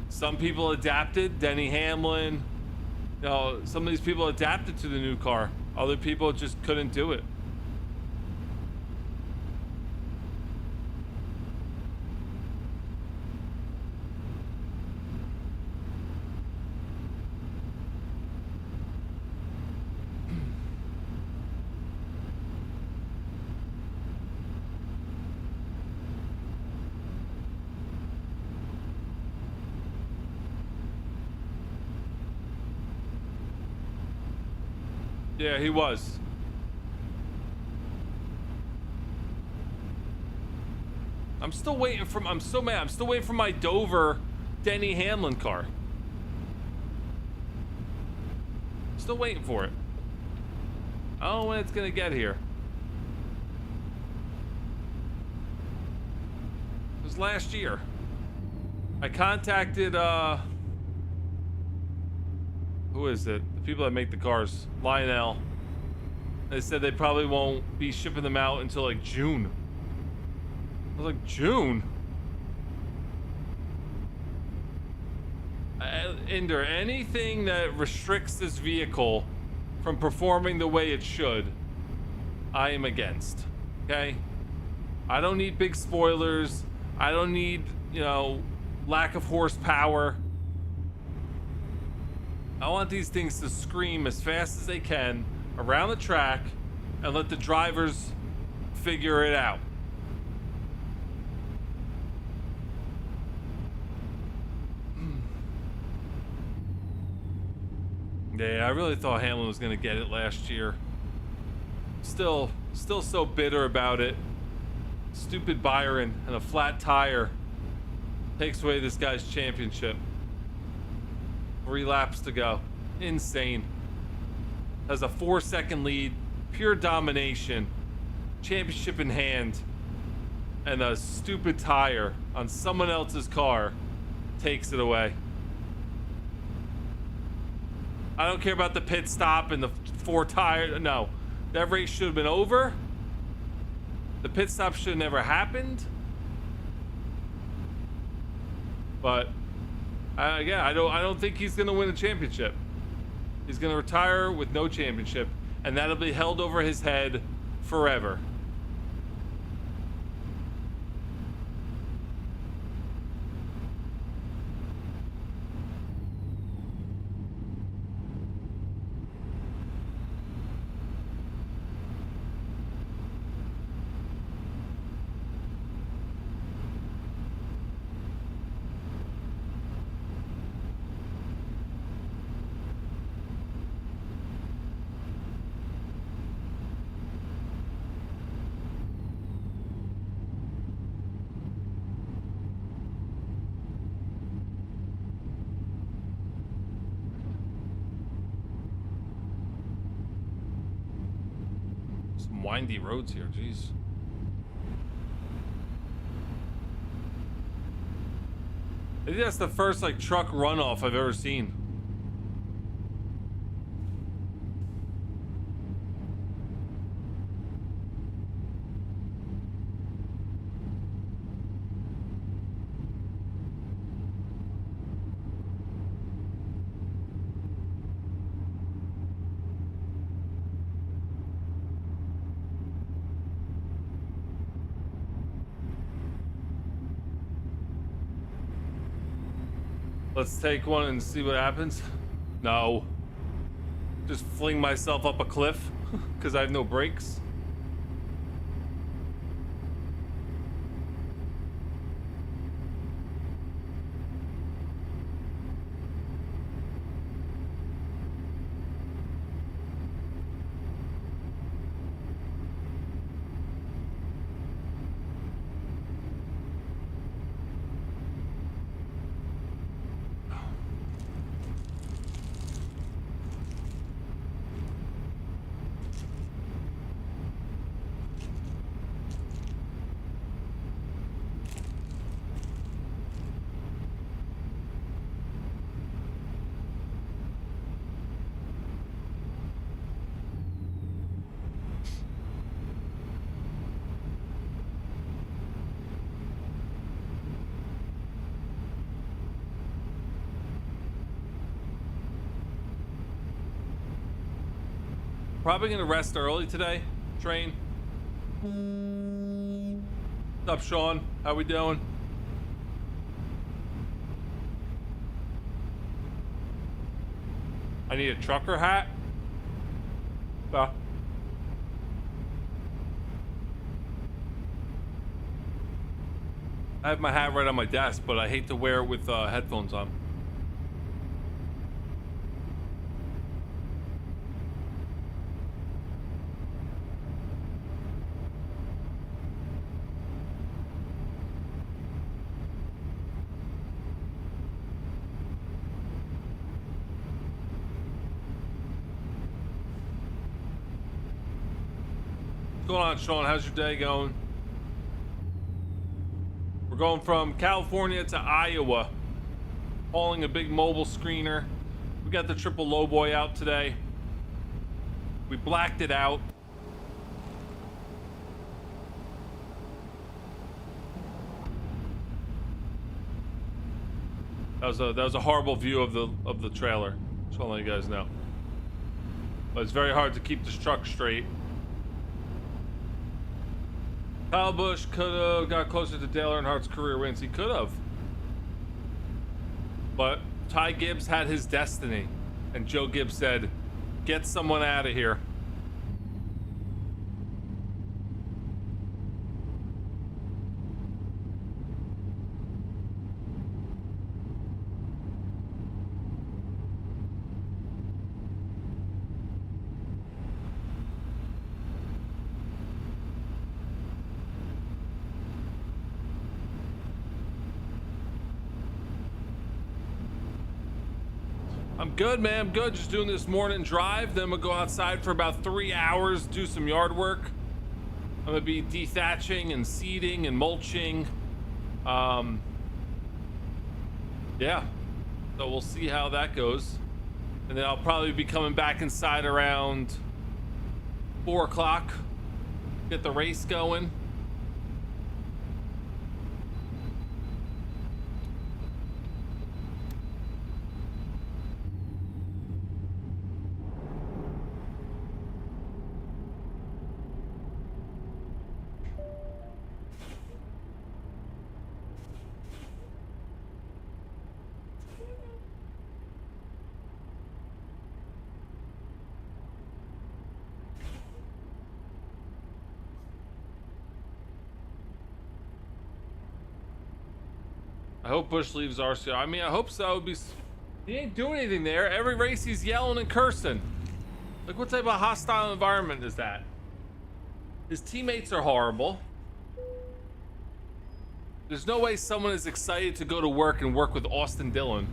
some people adapted. Denny Hamlin, you know, some of these people adapted to the new car. Other people just couldn't do it. Yeah, he was. I'm still waiting for, I'm so mad. I'm still waiting for my Dover Denny Hamlin car. Still waiting for it. I don't know when it's gonna get here. It was last year. I contacted, who is it? The people that make the cars. Lionel. They said they probably won't be shipping them out until like June. I was like, June? Ender, anything that restricts this vehicle from performing the way it should, I am against. Okay? I don't need big spoilers. I don't need, you know, lack of horsepower. I want these things to scream as fast as they can around the track and let the drivers figure it out. Yeah, I really thought Hamlin was going to get it last year. Still so bitter about it. Stupid Byron and a flat tire takes away this guy's championship. 3 laps to go. Insane. Has a 4-second lead. Pure domination. Championship in hand. And a stupid tire on someone else's car takes it away. I don't care about the pit stop and the 4 tire. No. That race should have been over. The pit stop should have never happened. But yeah, I don't think he's gonna win a championship. He's gonna retire with no championship, and that'll be held over his head forever. Windy roads here, jeez. I think that's the first like truck runoff I've ever seen. Let's take one and see what happens. No. just fling myself up a cliff because I have no brakes. Probably gonna rest early today, train. What's up, Sean? How we doing? I need a trucker hat. I have my hat right on my desk, but I hate to wear it with headphones on. What's going on, Sean? How's your day going? We're going from California to Iowa, hauling a big mobile screener. We got the triple Lowboy out today. We blacked it out. That was a horrible view of the trailer. Just want to let you guys know. But it's very hard to keep this truck straight. Kyle Busch could have got closer to Dale Earnhardt's career wins. He could have. But Ty Gibbs had his destiny. And Joe Gibbs said, get someone out of here. I'm good, man. I'm good. Just doing this morning drive. Then I'm gonna go outside for about 3 hours, do some yard work. I'm gonna be dethatching and seeding and mulching. Yeah. So we'll see how that goes. And then I'll probably be coming back inside around 4 o'clock. Get the race going. I hope Bush leaves RCR. I mean, I hope so. He ain't doing anything there. Every race he's yelling and cursing. Like, what type of hostile environment is that? His teammates are horrible. There's no way someone is excited to go to work and work with Austin Dillon.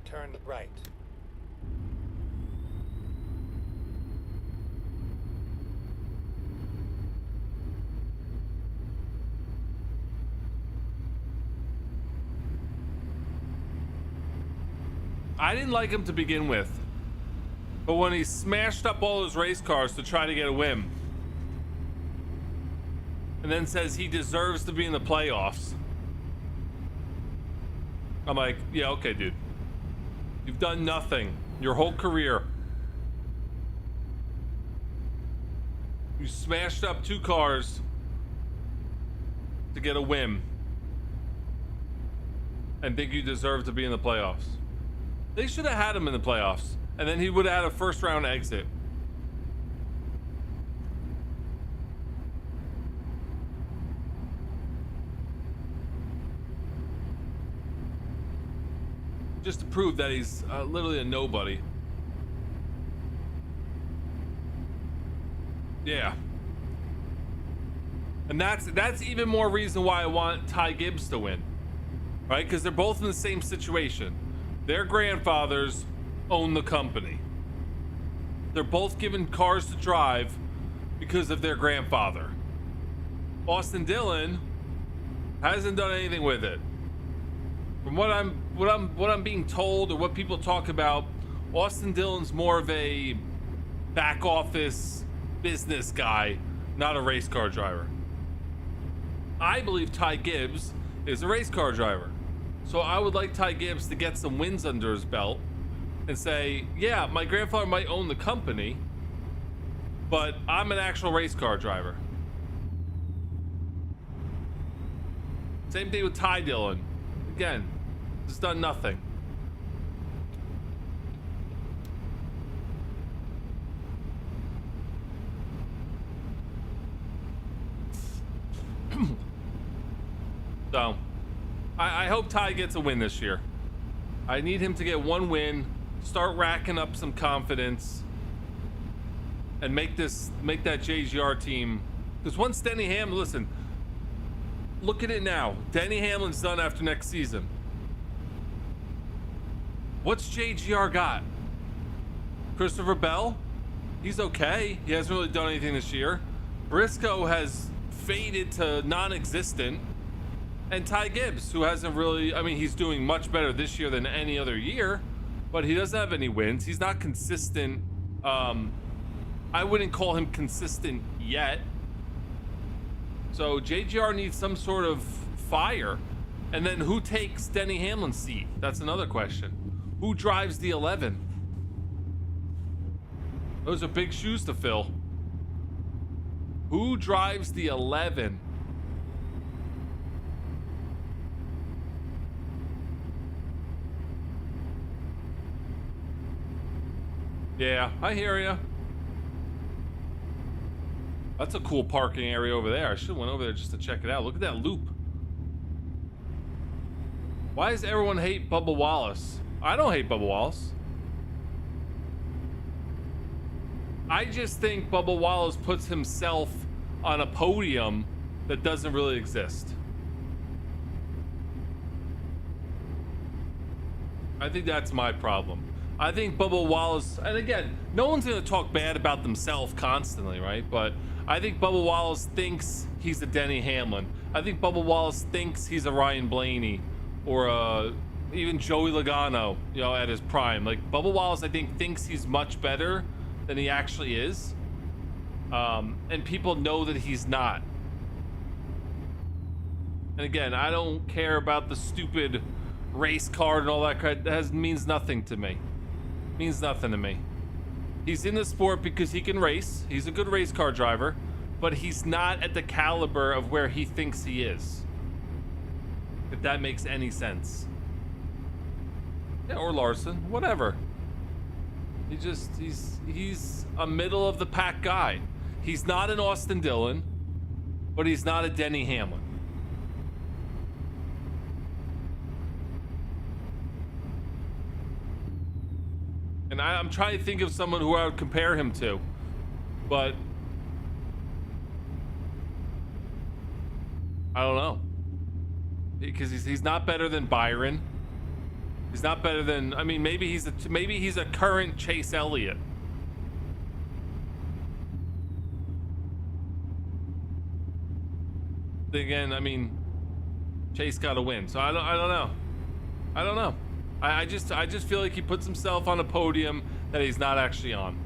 Turn right. I didn't like him to begin with, but when he smashed up all those race cars to try to get a win, and then says he deserves to be in the playoffs, I'm like, yeah, okay, dude. You've done nothing your whole career. You smashed up 2 cars to get a win and think you deserve to be in the playoffs. They should have had him in the playoffs, and then he would have had a first round exit. Just to prove that he's literally a nobody. Yeah. And that's even more reason why I want Ty Gibbs to win. Right? Because they're both in the same situation. Their grandfathers own the company. They're both given cars to drive because of their grandfather. Austin Dillon hasn't done anything with it. From what I'm being told, or what people talk about, Austin Dillon's more of a back office business guy, not a race car driver. I believe Ty Gibbs is a race car driver. So I would like Ty Gibbs to get some wins under his belt and say, yeah, my grandfather might own the company, but I'm an actual race car driver. Same thing with Ty Dillon. Again, has done nothing. So, I hope Ty gets a win this year. I need him to get one win, start racking up some confidence, and make that JGR team. Because once Denny Hamlin, listen, look at it now. Denny Hamlin's done after next season. What's JGR got? Christopher Bell? He's okay. He hasn't really done anything this year. Briscoe has faded to non-existent. And Ty Gibbs, who hasn't really, I mean, he's doing much better this year than any other year, but he doesn't have any wins. He's not consistent. I wouldn't call him consistent yet. So JGR needs some sort of fire. And then who takes Denny Hamlin's seat? That's another question. Who drives the 11? Those are big shoes to fill. Who drives the 11? Yeah, I hear ya. That's a cool parking area over there. I should have went over there just to check it out. Look at that loop. Why does everyone hate Bubba Wallace? I don't hate Bubba Wallace. I just think Bubba Wallace puts himself on a podium that doesn't really exist. I think that's my problem. I think Bubba Wallace, and again, no one's going to talk bad about themselves constantly, right? But I think Bubba Wallace thinks he's a Denny Hamlin. I think Bubba Wallace thinks he's a Ryan Blaney or even Joey Logano, you know, at his prime. Like, Bubba Wallace, I think, thinks he's much better than he actually is. And people know that he's not. And again, I don't care about the stupid race card and all that crap. That means nothing to me. Means nothing to me. He's in the sport because he can race. He's a good race car driver, but he's not at the caliber of where he thinks he is. If that makes any sense. Yeah, or Larson, whatever. He's a middle of the pack guy. He's not an Austin Dillon, but he's not a Denny Hamlin. And I'm trying to think of someone who I would compare him to, but I don't know, because he's not better than Byron. He's not better than, I mean, maybe he's a current Chase Elliott. Again, I mean, Chase got to win, so I don't know. I just feel like he puts himself on a podium that he's not actually on.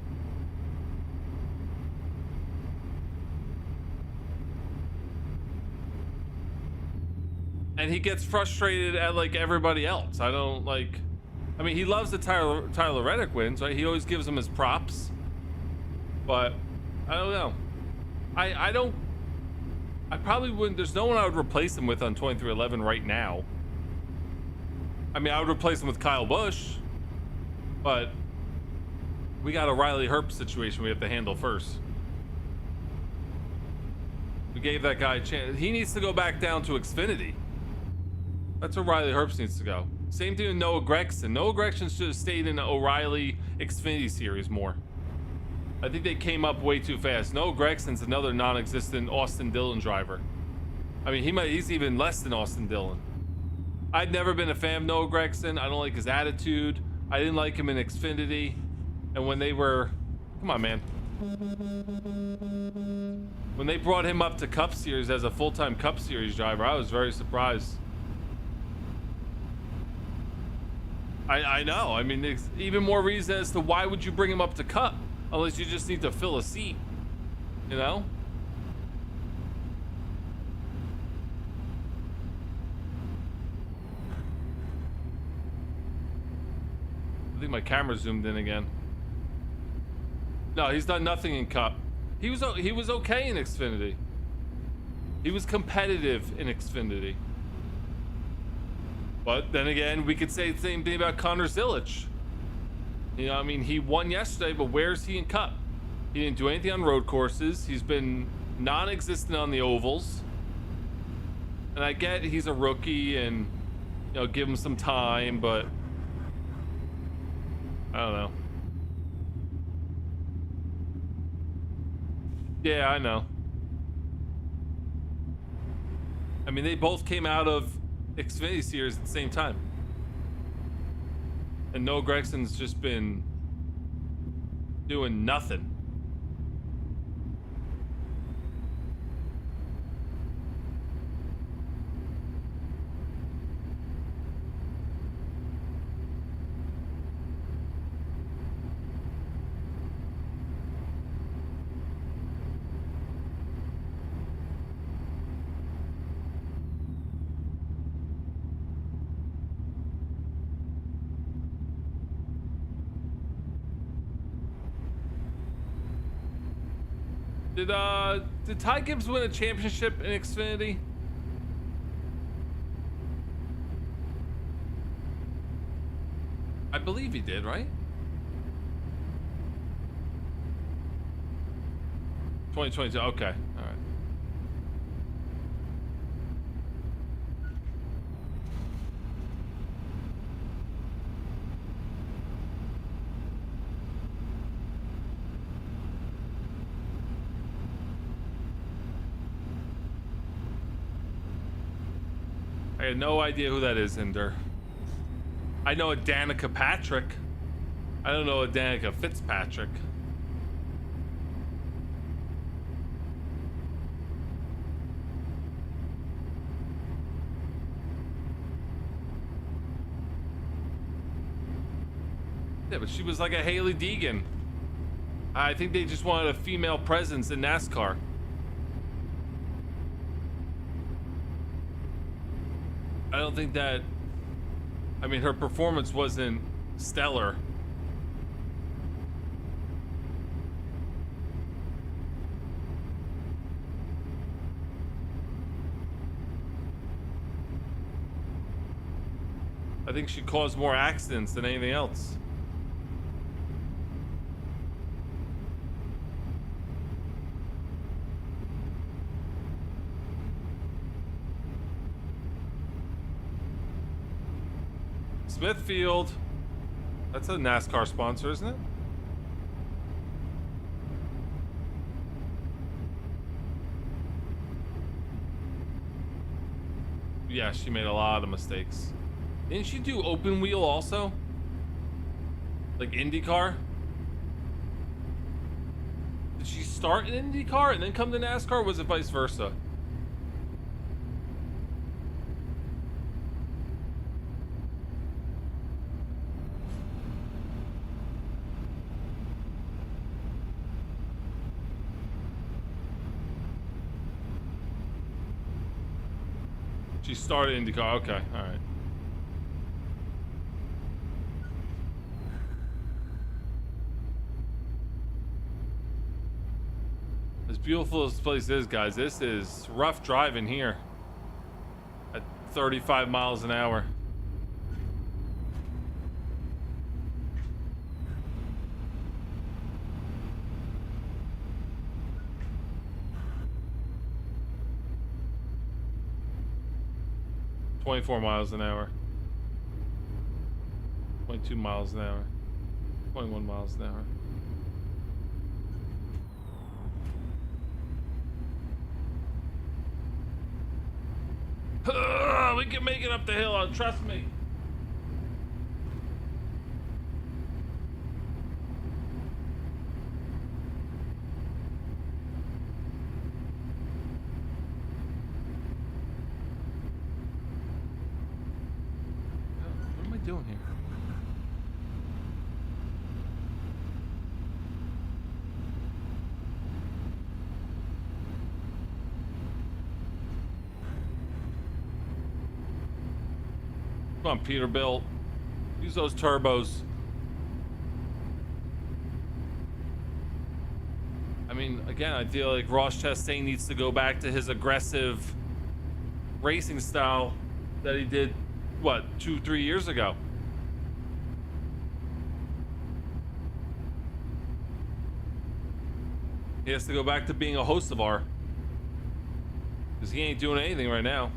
And he gets frustrated at like everybody else. I don't like. I mean, he loves the Tyler Reddick wins, right? He always gives him his props. But I don't know. I probably wouldn't. There's no one I would replace him with on 2311 right now. I mean, I would replace him with Kyle Busch, but we got a Riley Herbst situation we have to handle first. We gave that guy a chance. He needs to go back down to Xfinity. That's where Riley Herbst needs to go. Same thing with Noah Gragson. Noah Gragson should have stayed in the O'Reilly Xfinity series more. I think they came up way too fast. Noah Gregson's another non-existent Austin Dillon driver. I mean, he's even less than Austin Dillon. I've never been a fan of Noah Gragson. I don't like his attitude. I didn't like him in Xfinity. And when they were... Come on, man. When they brought him up to Cup Series as a full-time Cup Series driver, I was very surprised. I know. I mean, there's even more reason as to why would you bring him up to Cup? Unless you just need to fill a seat, you know? I think my camera zoomed in again. No, he's done nothing in Cup. He was okay in Xfinity. He was competitive in Xfinity. But then again, we could say the same thing about Connor Zilic. You know, I mean, he won yesterday, but where's he in Cup? He didn't do anything on road courses. He's been non-existent on the ovals. And I get he's a rookie and, you know, give him some time, but I don't know. Yeah, I know. I mean, they both came out of Xfinity Series at the same time. And Noah Gregson's just been doing nothing. Did Ty Gibbs win a championship in Xfinity? I believe he did, right? 2022, okay, all right. I had no idea who that is, Ender. I know a Danica Patrick. I don't know a Danica Fitzpatrick. Yeah, but she was like a Haley Deegan. I think they just wanted a female presence in NASCAR. I don't think that... I mean, her performance wasn't stellar. I think she caused more accidents than anything else. Smithfield. That's a NASCAR sponsor, isn't it? Yeah, she made a lot of mistakes. Didn't she do open wheel also? Like IndyCar? Did she start in IndyCar and then come to NASCAR, or was it vice versa? She started IndyCar. Okay, all right. As beautiful as this place is, guys, this is rough driving here at 35 miles an hour. $24 miles an hour. 22 miles an hour. 21 miles an hour. We can make it up the hill, trust me. What am I doing here? Come on, Peterbilt. Use those turbos. I mean, again, I feel like Ross Chastain needs to go back to his aggressive racing style that he did, what, 2-3 years ago. He has to go back to being a host of our, because he ain't doing anything right now.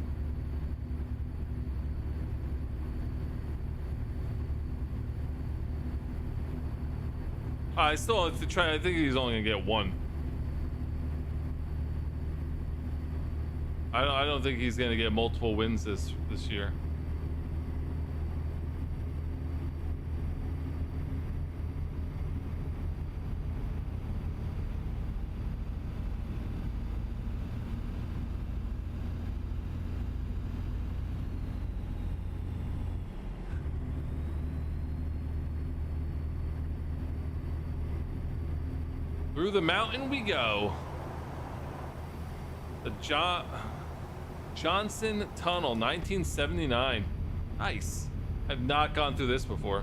I still have to try. I think he's only gonna get one. I don't think he's gonna get multiple wins this year. Through the mountain we go. The Johnson Tunnel, 1979. Nice. I've not gone through this before.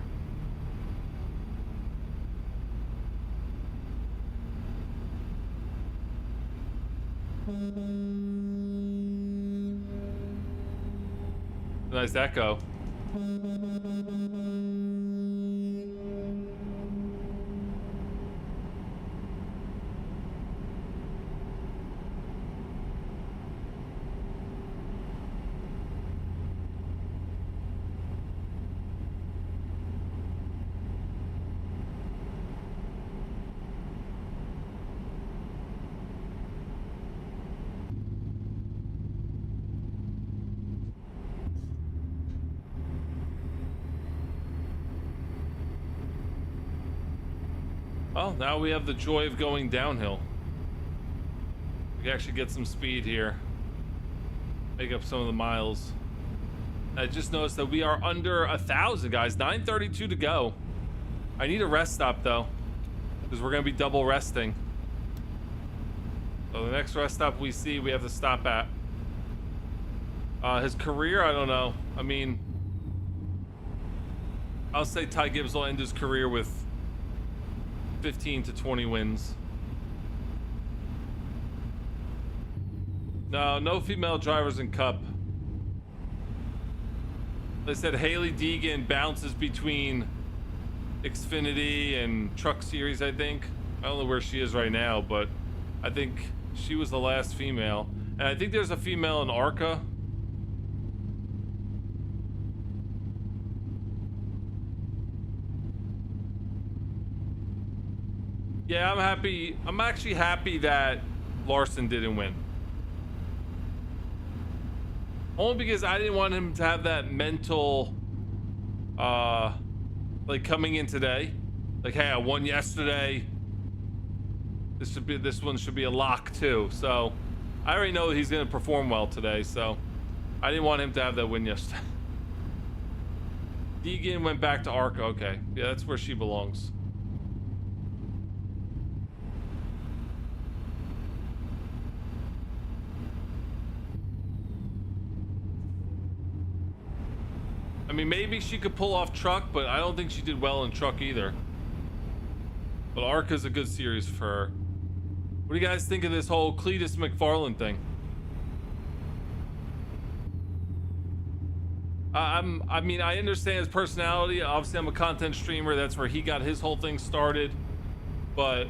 Nice echo. Well, now we have the joy of going downhill. We can actually get some speed here. Make up some of the miles. I just noticed that we are under 1,000, guys. 9:32 to go. I need a rest stop, though, because we're going to be double resting. So the next rest stop we see, we have to stop at. His career, I don't know. I mean, I'll say Ty Gibbs will end his career with 15 to 20 wins. No female drivers in Cup. They said Haley Deegan bounces between Xfinity and Truck Series, I think. I don't know where she is right now, but I think she was the last female. And I think there's a female in ARCA. Yeah, I'm happy. I'm actually happy that Larson didn't win. Only because I didn't want him to have that mental, like coming in today. Like, hey, I won yesterday. This one should be a lock too. So I already know he's gonna perform well today. So I didn't want him to have that win yesterday. Deegan went back to ARCA. Okay, yeah, that's where she belongs. mean, maybe she could pull off truck, but I don't think she did well in truck either. But ARCA's a good series for her. What do you guys think of this whole Cletus McFarland thing? I mean, I understand his personality. Obviously, I'm a content streamer. That's where he got his whole thing started. But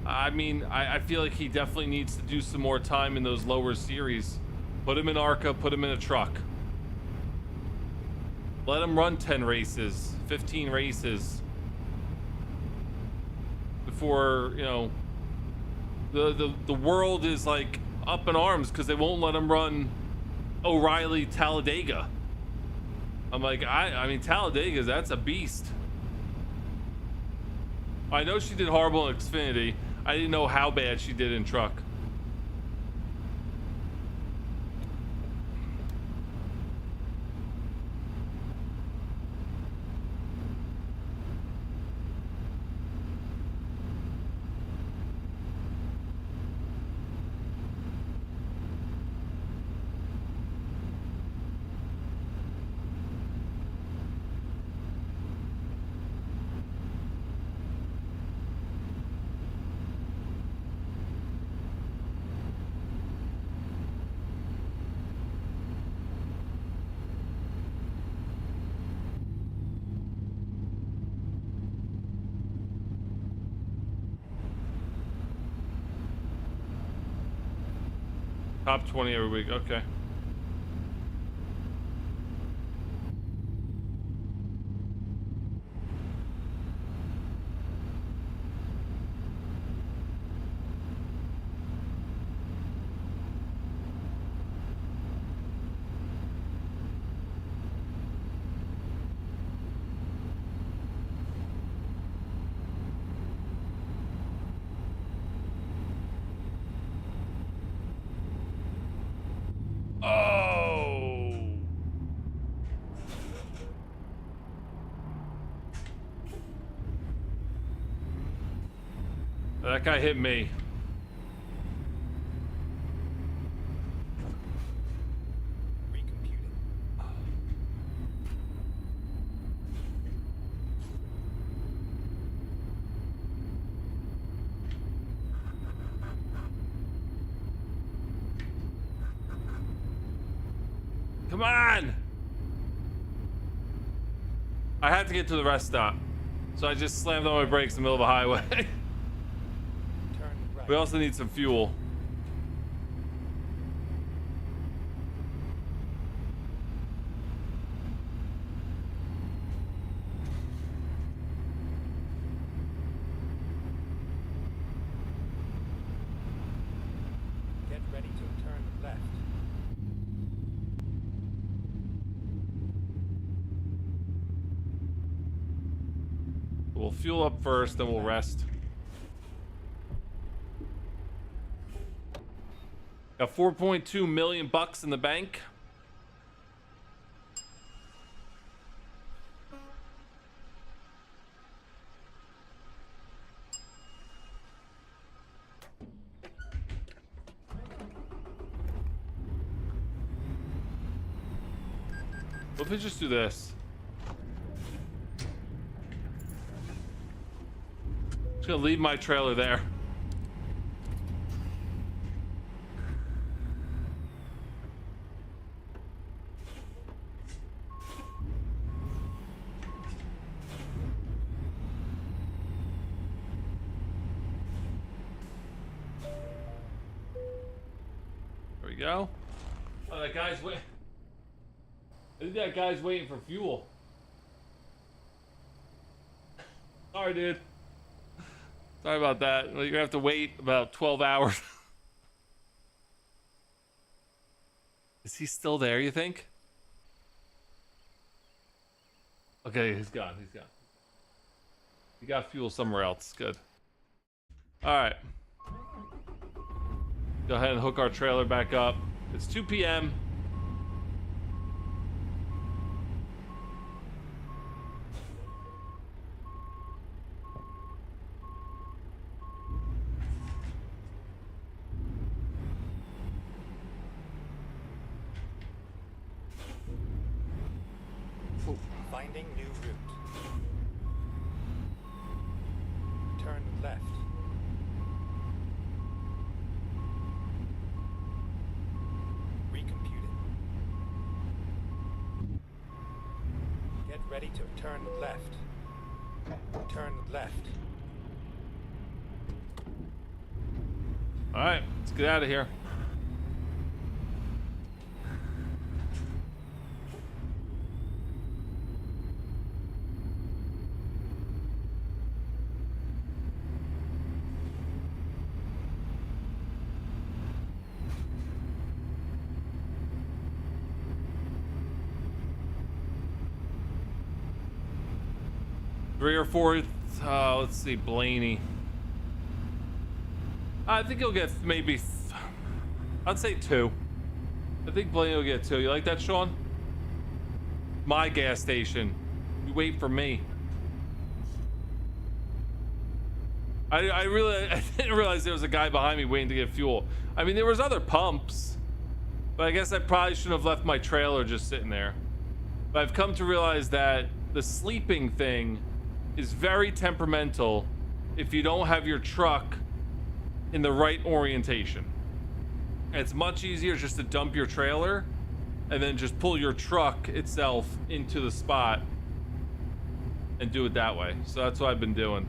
I mean, I feel like he definitely needs to do some more time in those lower series. Put him in ARCA, put him in a truck. Let him run 10 races, 15 races. Before, you know, the world is like up in arms because they won't let him run O'Reilly Talladega. I'm like, I mean, Talladega, that's a beast. I know she did horrible in Xfinity. I didn't know how bad she did in truck. Top 20 every week, okay. That guy hit me. Recomputing. Come on! I had to get to the rest stop, so I just slammed on my brakes in the middle of the highway. Turn right. We also need some fuel. Get ready to turn left. We'll fuel up first, then we'll rest. Got 4.2 million bucks in the bank. What if we just do this? Just gonna leave my trailer there. There we go. Oh, that guy's waiting. I think that guy's waiting for fuel. Sorry, dude. Sorry about that. You're gonna have to wait about 12 hours. Is he still there, you think? Okay, he's gone. He's gone. He got fuel somewhere else. Good. Alright. Go ahead and hook our trailer back up. It's 2 p.m. Finding new route. Turn left. Recompute it. Get ready to turn left. Turn left. All right, let's get out of here. Three or four, let's see, Blaney. I think he'll get maybe, I'd say 2. I think Blaney will get 2. You like that, Sean? My gas station. You wait for me. I didn't realize there was a guy behind me waiting to get fuel. I mean, there was other pumps, but I guess I probably shouldn't have left my trailer just sitting there. But I've come to realize that the sleeping thing is very temperamental if you don't have your truck in the right orientation. And it's much easier just to dump your trailer and then just pull your truck itself into the spot and do it that way. So that's what I've been doing.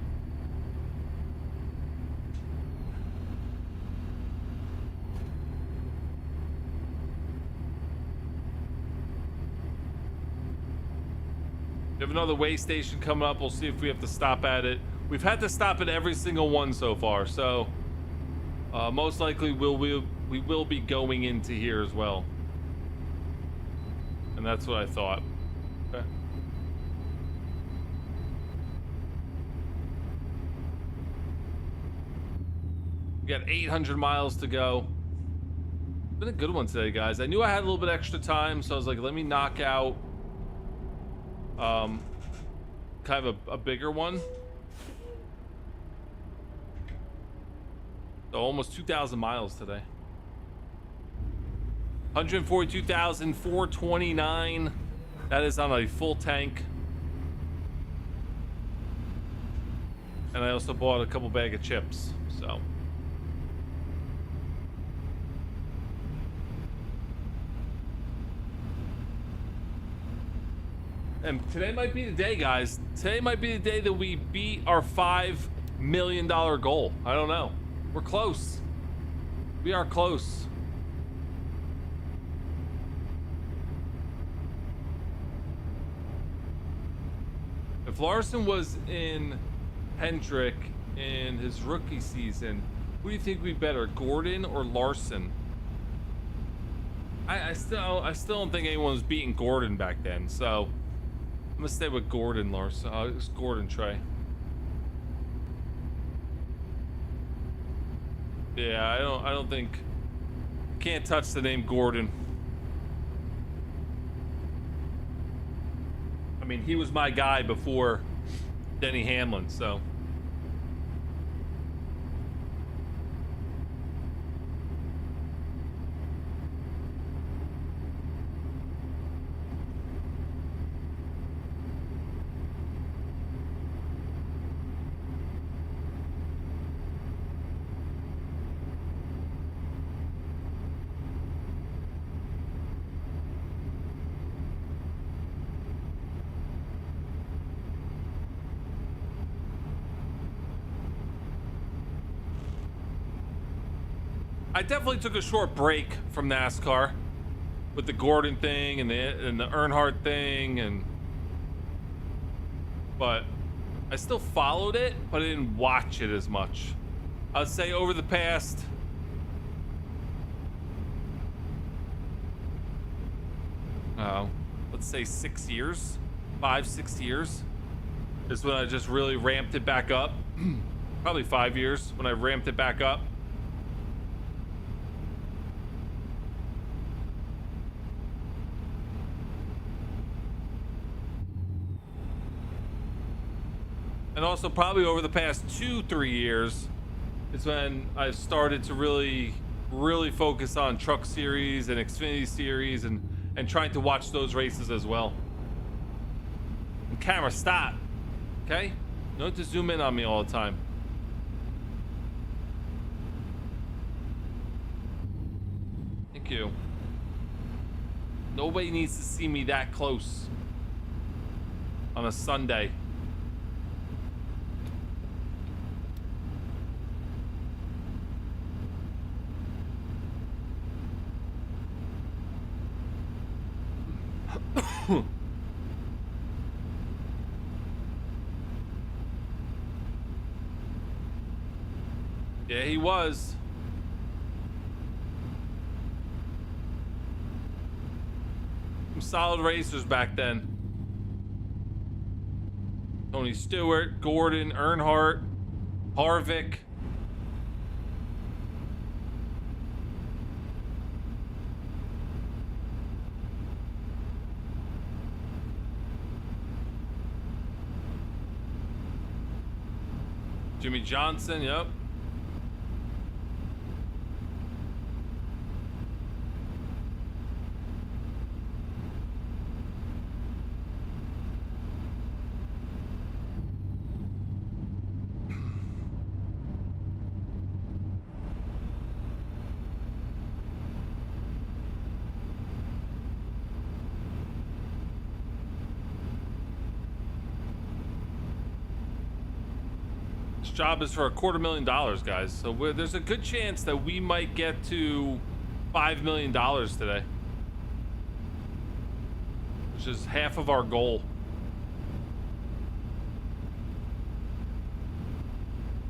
We have another way station coming up. We'll see if we have to stop at it. We've had to stop at every single one so far, so most likely we will be going into here as well. And that's what I thought. Okay. We got 800 miles to go. It's been a good one today, guys. I knew I had a little bit extra time, so I was like, let me knock out kind of a bigger one. So almost 2,000 miles today. 142,429. That is on a full tank. And I also bought a couple bag of chips, so. And today might be the day, guys. Today might be the day that we beat our $5 million goal. I don't know. We're close. We are close. If Larson was in Hendrick in his rookie season, who do you think would be better, Gordon or Larson? I still don't think anyone was beating Gordon back then, so I'm gonna stay with Gordon Larson. It's Gordon Trey. Yeah, I don't think, can't touch the name Gordon. I mean, he was my guy before Denny Hamlin, so. I definitely took a short break from NASCAR with the Gordon thing and the Earnhardt thing, but I still followed it, but I didn't watch it as much. I'd say over the past let's say 6 years, 5-6 years is when I just really ramped it back up. Probably 5 years when I ramped it back up. And also probably over the past 2-3 years is when I started to really focus on Truck Series and Xfinity Series and trying to watch those races as well. And camera, stop. Okay? You don't have to zoom in on me all the time. Thank you. Nobody needs to see me that close on a Sunday. Yeah, he was. Some solid racers back then. Tony Stewart, Gordon, Earnhardt, Harvick. Jimmy Johnson, yep. Job is for $250,000, guys. So there's a good chance that we might get to $5 million today, which is half of our goal.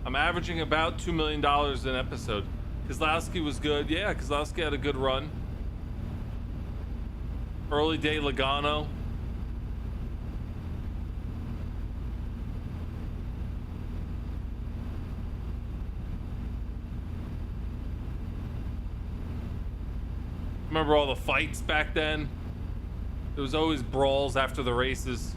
I'm averaging about $2 million an episode. Kozlowski was good. Yeah, Kozlowski had a good run. Early day Logano. Remember all the fights back then? There was always brawls after the races.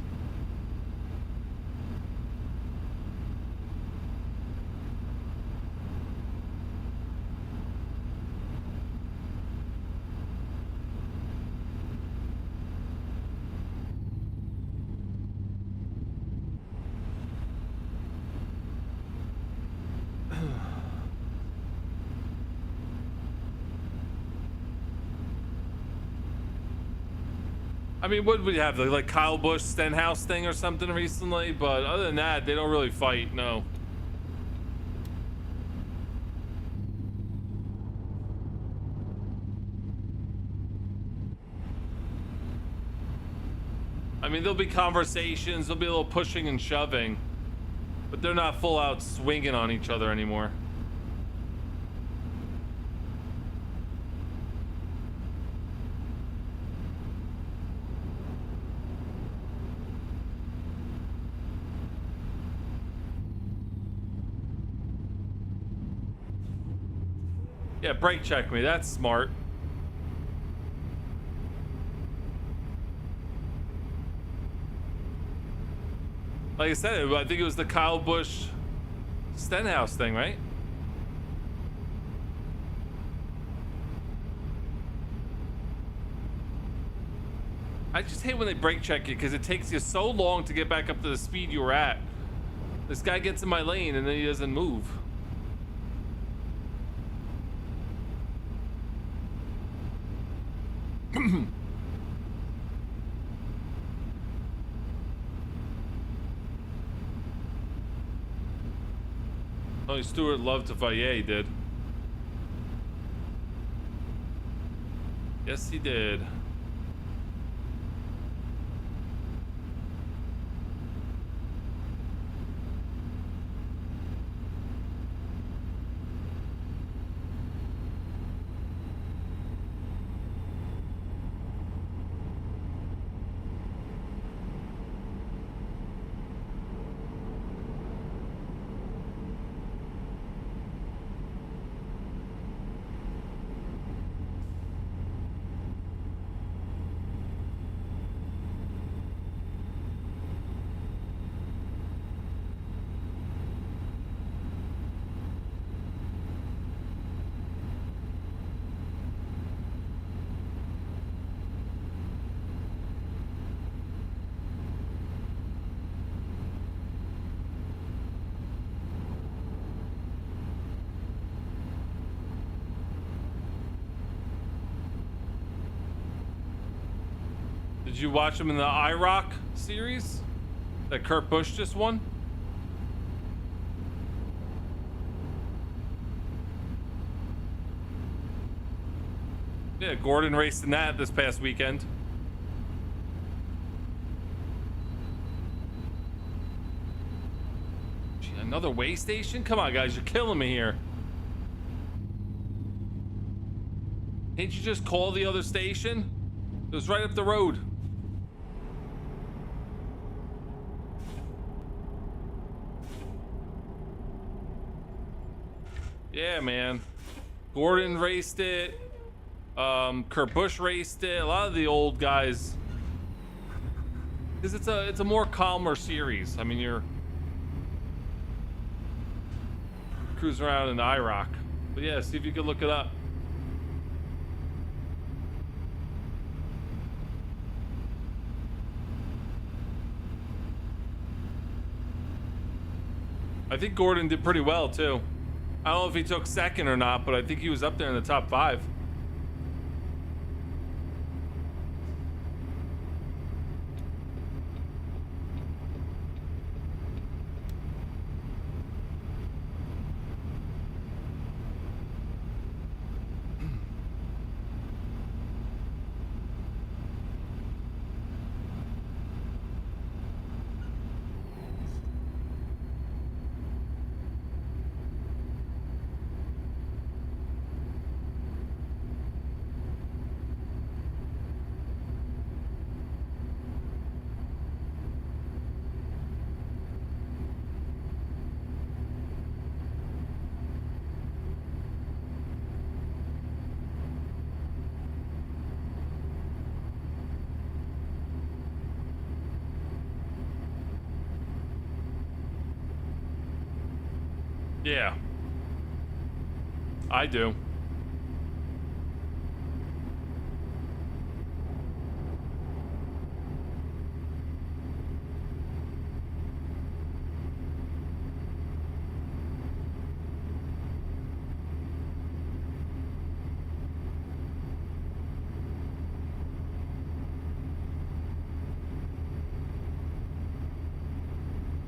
I mean, what would we have? Like Kyle Busch Stenhouse thing or something recently? But other than that, they don't really fight, no. I mean, there'll be conversations, there'll be a little pushing and shoving, but they're not full out swinging on each other anymore. Yeah, brake check me. That's smart. Like I said, I think it was the Kyle Busch Stenhouse thing, right? I just hate when they brake check you because it takes you so long to get back up to the speed you were at. This guy gets in my lane and then he doesn't move. Tony Stewart loved to fight. Yeah, he did. Yes, he did. Did you watch him in the IROC series that Kurt Busch just won? Yeah, Gordon raced in that this past weekend. Gee, another way station? Come on, guys, you're killing me here. Can't you just call the other station? It was right up the road. Yeah, man. Gordon raced it. Kurt Busch raced it. A lot of the old guys, because it's a more calmer series. I mean, you're cruising around in the IROC. But yeah, see if you can look it up. I think Gordon did pretty well too. I don't know if he took second or not, but I think he was up there in the top 5. Yeah, I do.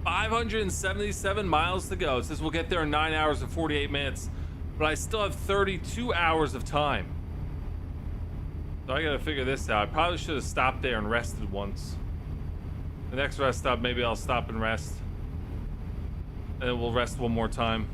$577 miles to go. It says we'll get there in 9 hours and 48 minutes, but I still have 32 hours of time. So I gotta figure this out. I probably should have stopped there and rested once. The next rest stop, maybe I'll stop and rest. And then we'll rest one more time.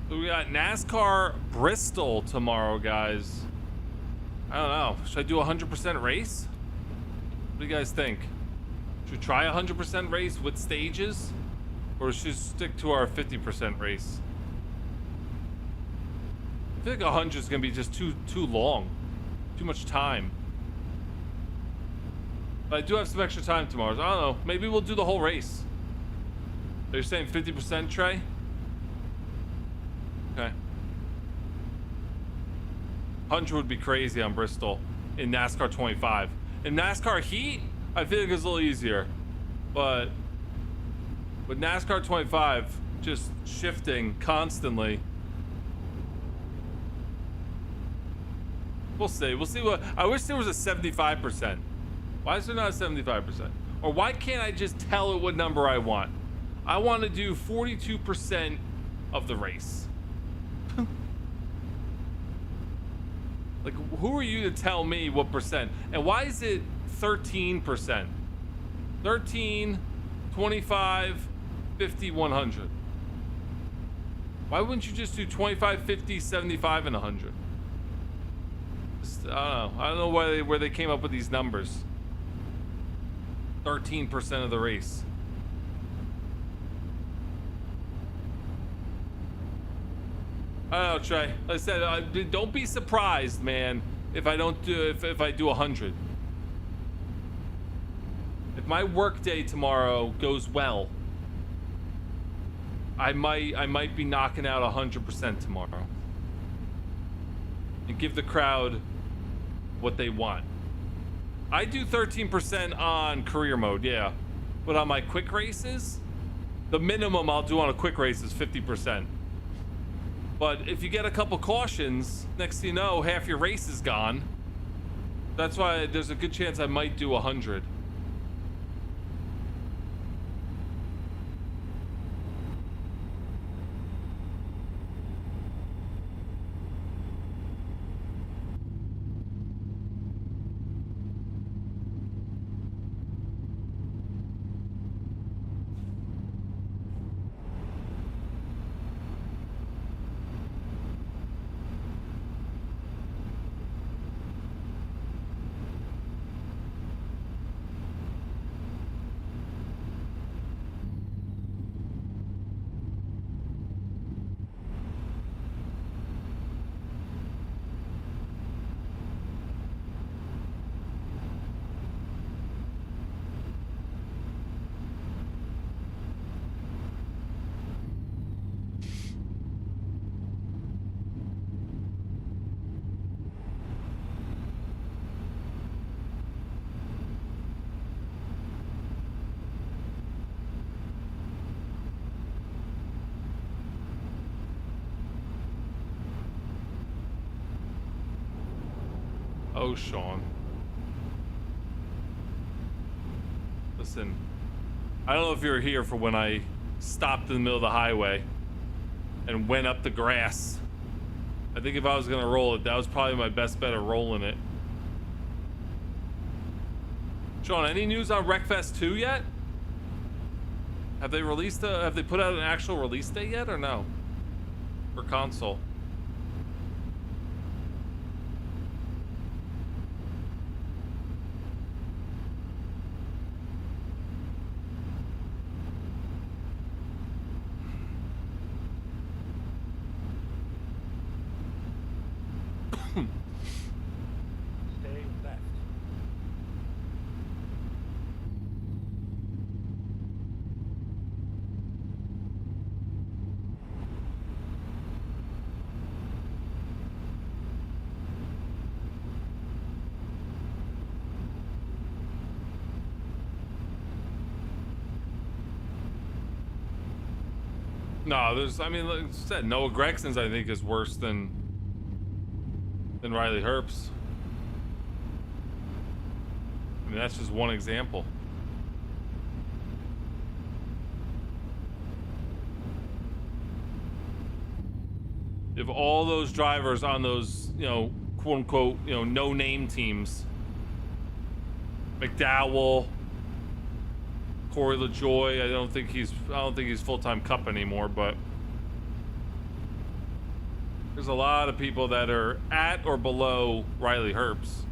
So we got NASCAR Bristol tomorrow, guys. I don't know. Should I do a 100% race? What do you guys think? Should we try a 100% race with stages? Or should we stick to our 50% race? I feel like 100 is going to be just too long. Too much time. But I do have some extra time tomorrow. So I don't know. Maybe we'll do the whole race. They're saying 50%, Trey? Okay. 100 would be crazy on Bristol in NASCAR 25. In NASCAR Heat, I feel like it's a little easier. But with NASCAR 25, just shifting constantly. We'll see. We'll see what... I wish there was a 75%. Why is there not a 75%? Or why can't I just tell it what number I want? I want to do 42% of the race. Like, who are you to tell me what percent? And why is it 13%? 13, 25, 50, 100. Why wouldn't you just do 25, 50, 75, and 100? Just, I don't know. I don't know where they came up with these numbers. 13% of the race. I don't know, Trey. Like I said, don't be surprised, man, if I don't do if I do 100. If my work day tomorrow goes well, I might be knocking out 100% tomorrow, and give the crowd what they want. I do 13% on career mode, yeah, but on my quick races, the minimum I'll do on a quick race is 50%. But if you get a couple cautions, next thing you know, half your race is gone. That's why there's a good chance I might do 100. Oh, Sean. Listen, I don't know if you were here for when I stopped in the middle of the highway and went up the grass. I think if I was gonna roll it, that was probably my best bet of rolling it. Sean, any news on Wreckfest 2 yet? Have they released have they put out an actual release date yet or no? For console? Stay left. No, there's, I mean, like I said, Noah Gregson's I think is worse than Riley Herbst. I mean, that's just one example. If all those drivers on those, you know, quote unquote, you know, no name teams, McDowell, Corey LaJoy, I don't think he's full-time Cup anymore, but there's a lot of people that are at or below Riley Herbst.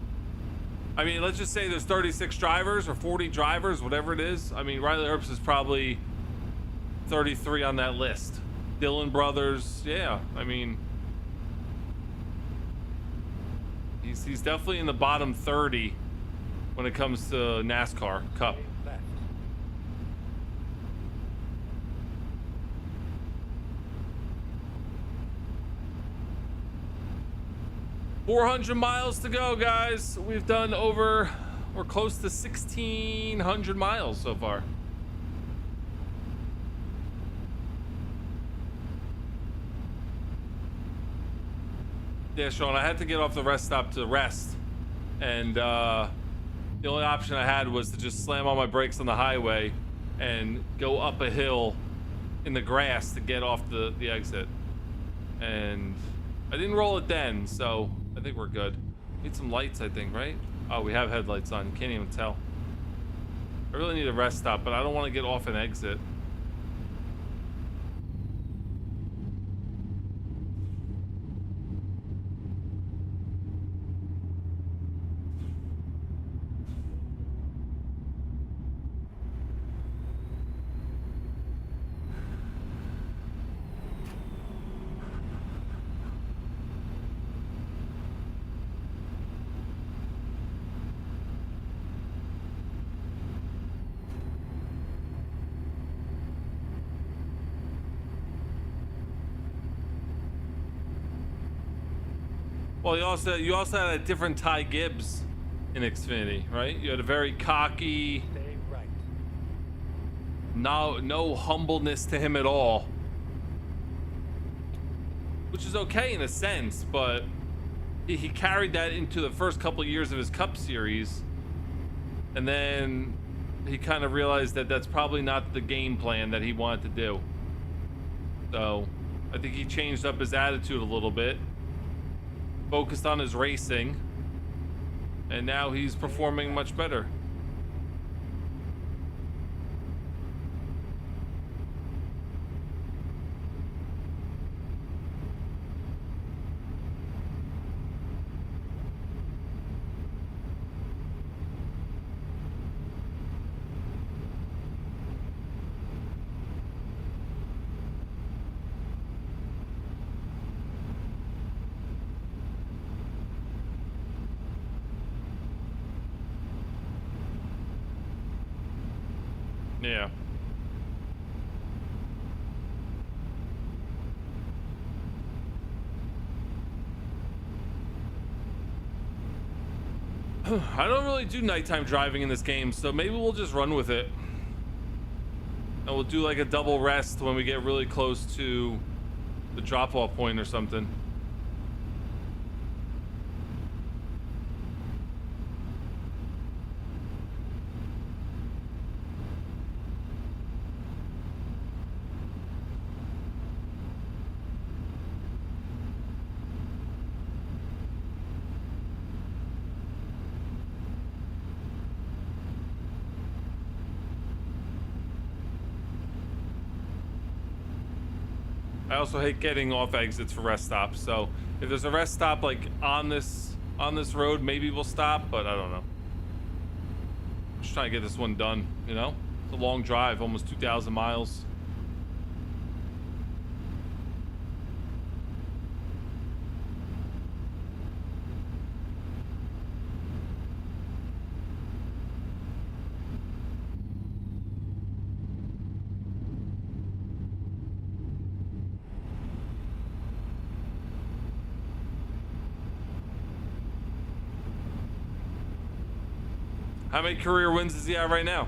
I mean, let's just say there's 36 drivers or 40 drivers, whatever it is. I mean, Riley Herbst is probably 33 on that list. Dillon Brothers, yeah. I mean, he's definitely in the bottom 30 when it comes to NASCAR Cup. Stay left. 400 miles to go, guys. We've done we're close to 1,600 miles so far. Yeah, Sean, I had to get off the rest stop to rest, and the only option I had was to just slam on my brakes on the highway and go up a hill in the grass to get off the exit. And I didn't roll it then, so I think we're good. Need some lights, I think, right? Oh, we have headlights on. You can't even tell. I really need a rest stop, but I don't want to get off an exit. Well, you also had a different Ty Gibbs in Xfinity, right? You had a very cocky, Stay right. no humbleness to him at all, which is okay in a sense, but he carried that into the first couple of years of his Cup Series, and then he kind of realized that that's probably not the game plan that he wanted to do. So I think he changed up his attitude a little bit, focused on his racing, and now he's performing much better. Yeah. I don't really do nighttime driving in this game, so maybe we'll just run with it. And we'll do like a double rest when we get really close to the drop-off point or something. I also hate getting off exits for rest stops, so if there's a rest stop like on this road, maybe we'll stop, but I don't know. Just trying to get this one done, you know? It's a long drive, almost 2,000 miles. How many career wins does he have right now?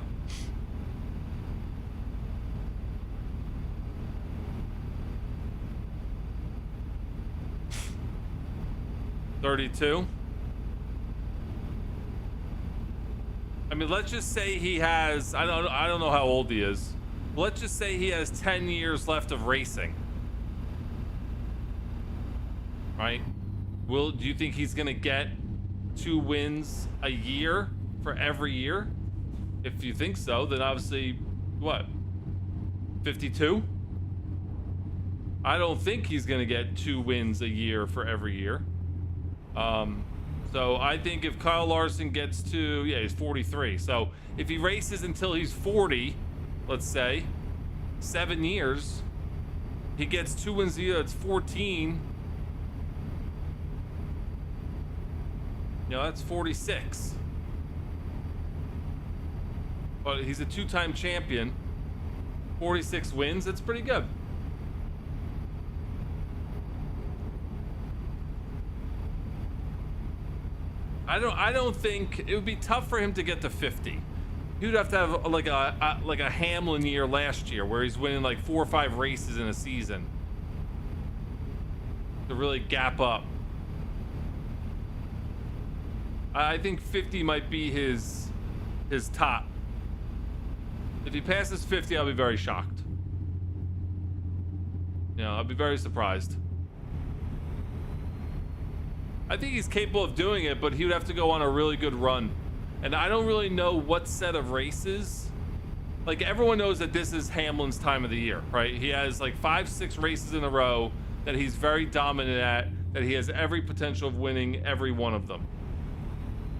$32. I mean, let's just say he has, I don't know how old he is. Let's just say he has 10 years left of racing. Right? Do you think he's gonna get 2 wins a year for every year? If you think so, then obviously, what? 52? I don't think he's gonna get 2 wins a year for every year. So I think if Kyle Larson gets to, yeah, he's 43. So if he races until he's 40, let's say, 7 years, he gets 2 wins a year, that's 14. You know, that's 46. But he's a 2-time champion. 46 wins, that's pretty good. I don't think it would be tough for him to get to 50. He would have to have like a Hamlin year last year where he's winning like 4 or 5 races in a season to really gap up. I think 50 might be his top. If he passes 50, I'll be very shocked. You know, I'll be very surprised. I think he's capable of doing it, but he would have to go on a really good run. And I don't really know what set of races. Like, everyone knows that this is Hamlin's time of the year, right? He has like 5-6 races in a row that he's very dominant at, that he has every potential of winning every one of them.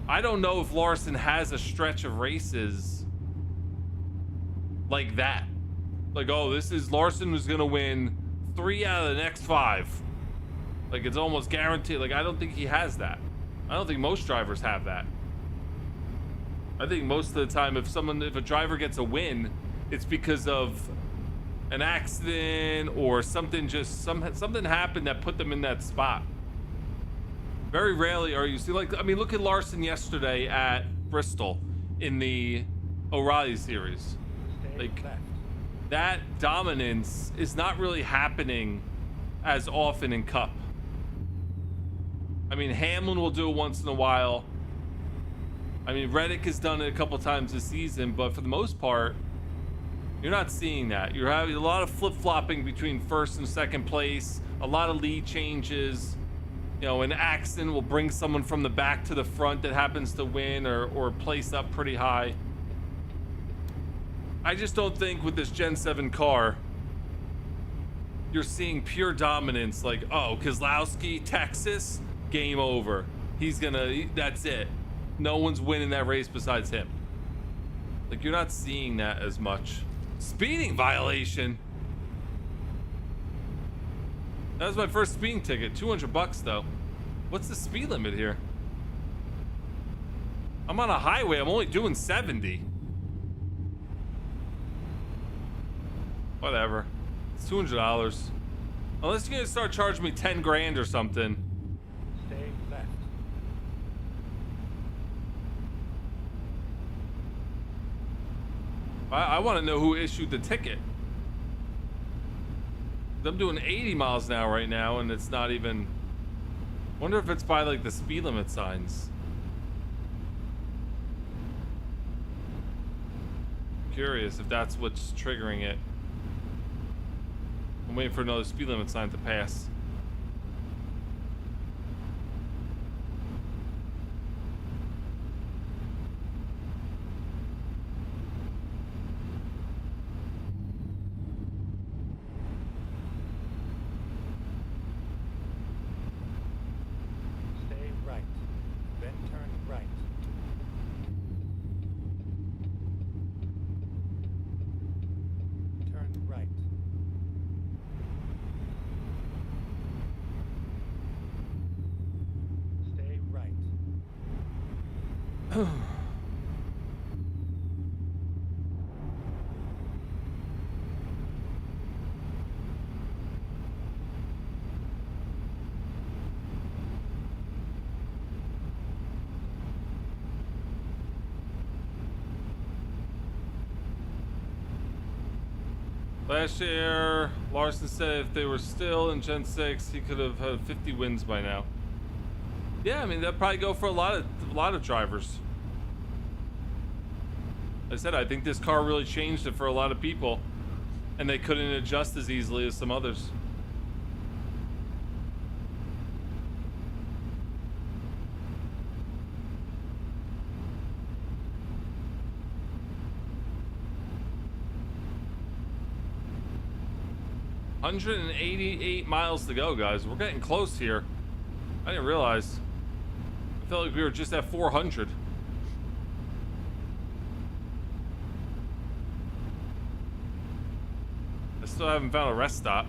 I don't know if Larson has a stretch of races like that. Like, oh, this is Larson who's gonna win 3 out of the next 5. Like, it's almost guaranteed. Like, I don't think he has that. I don't think most drivers have that. I think most of the time, if a driver gets a win, it's because of an accident or something, something happened that put them in that spot. Very rarely are you see, like, I mean, look at Larson yesterday at Bristol in the O'Reilly series. Stay Like, left. that dominance is not really happening as often in Cup. I mean, Hamlin will do it once in a while. I mean, Reddick has done it a couple times this season, but for the most part, you're not seeing that. You're having a lot of flip-flopping between first and second place, a lot of lead changes. You know, an accident will bring someone from the back to the front that happens to win or place up pretty high. I just don't think with this Gen 7 car, you're seeing pure dominance. Like, oh, Keselowski, Texas, game over. That's it. No one's winning that race besides him. Like, you're not seeing that as much. Speeding violation. That was my first speeding ticket. $200 though. What's the speed limit here? I'm on a highway. I'm only doing 70. Whatever. It's $200. Unless you're gonna start charging me 10 grand or something. Stay left. I want to know who issued the ticket. I'm doing 80 miles an hour right now, and it's not even. Wonder if it's by like the speed limit signs. Curious if that's what's triggering it. I'm waiting for another speed limit sign to pass. Stay right. Then turn right. Turn right. Stay right. Last year, Larson said if they were still in Gen 6, he could have had 50 wins by now. Yeah, I mean, that'd probably go for a lot of drivers. Like I said, I think this car really changed it for a lot of people, and they couldn't adjust as easily as some others. $188 miles to go, guys. We're getting close here. I didn't realize. I felt like we were just at 400. I still haven't found a rest stop.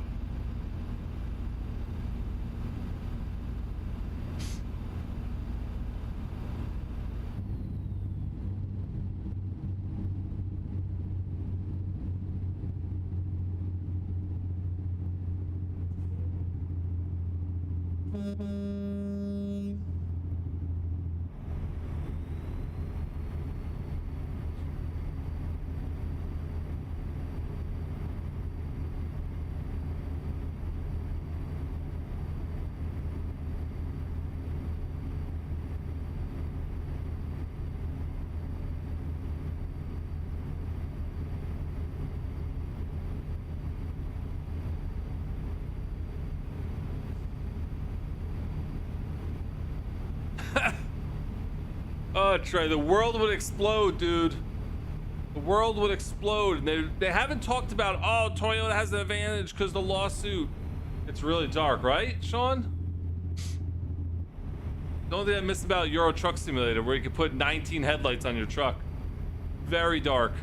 Oh, Trey, the world would explode, dude. The world would explode. They haven't talked about, oh, Toyota has an advantage because the lawsuit. It's really dark, right, Sean? The only thing I missed about Euro Truck Simulator, where you could put 19 headlights on your truck. Very dark.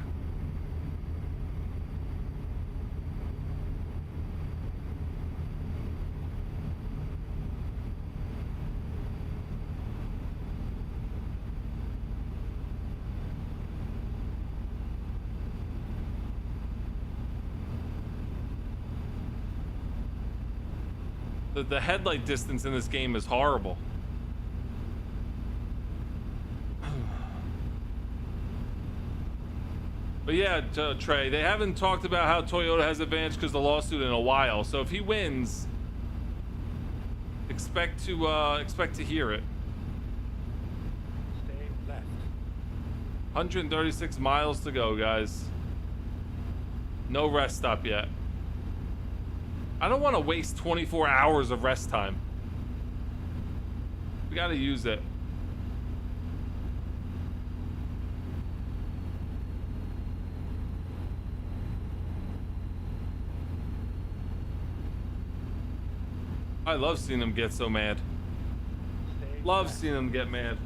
The headlight distance in this game is horrible. But yeah, Trey, they haven't talked about how Toyota has advantage because of the lawsuit in a while. So if he wins, expect to hear it. Stay left. 136 miles to go, guys. No rest stop yet. I don't want to waste 24 hours of rest time. We got to use it. I love seeing them get so mad. Stay Love left. seeing them get mad.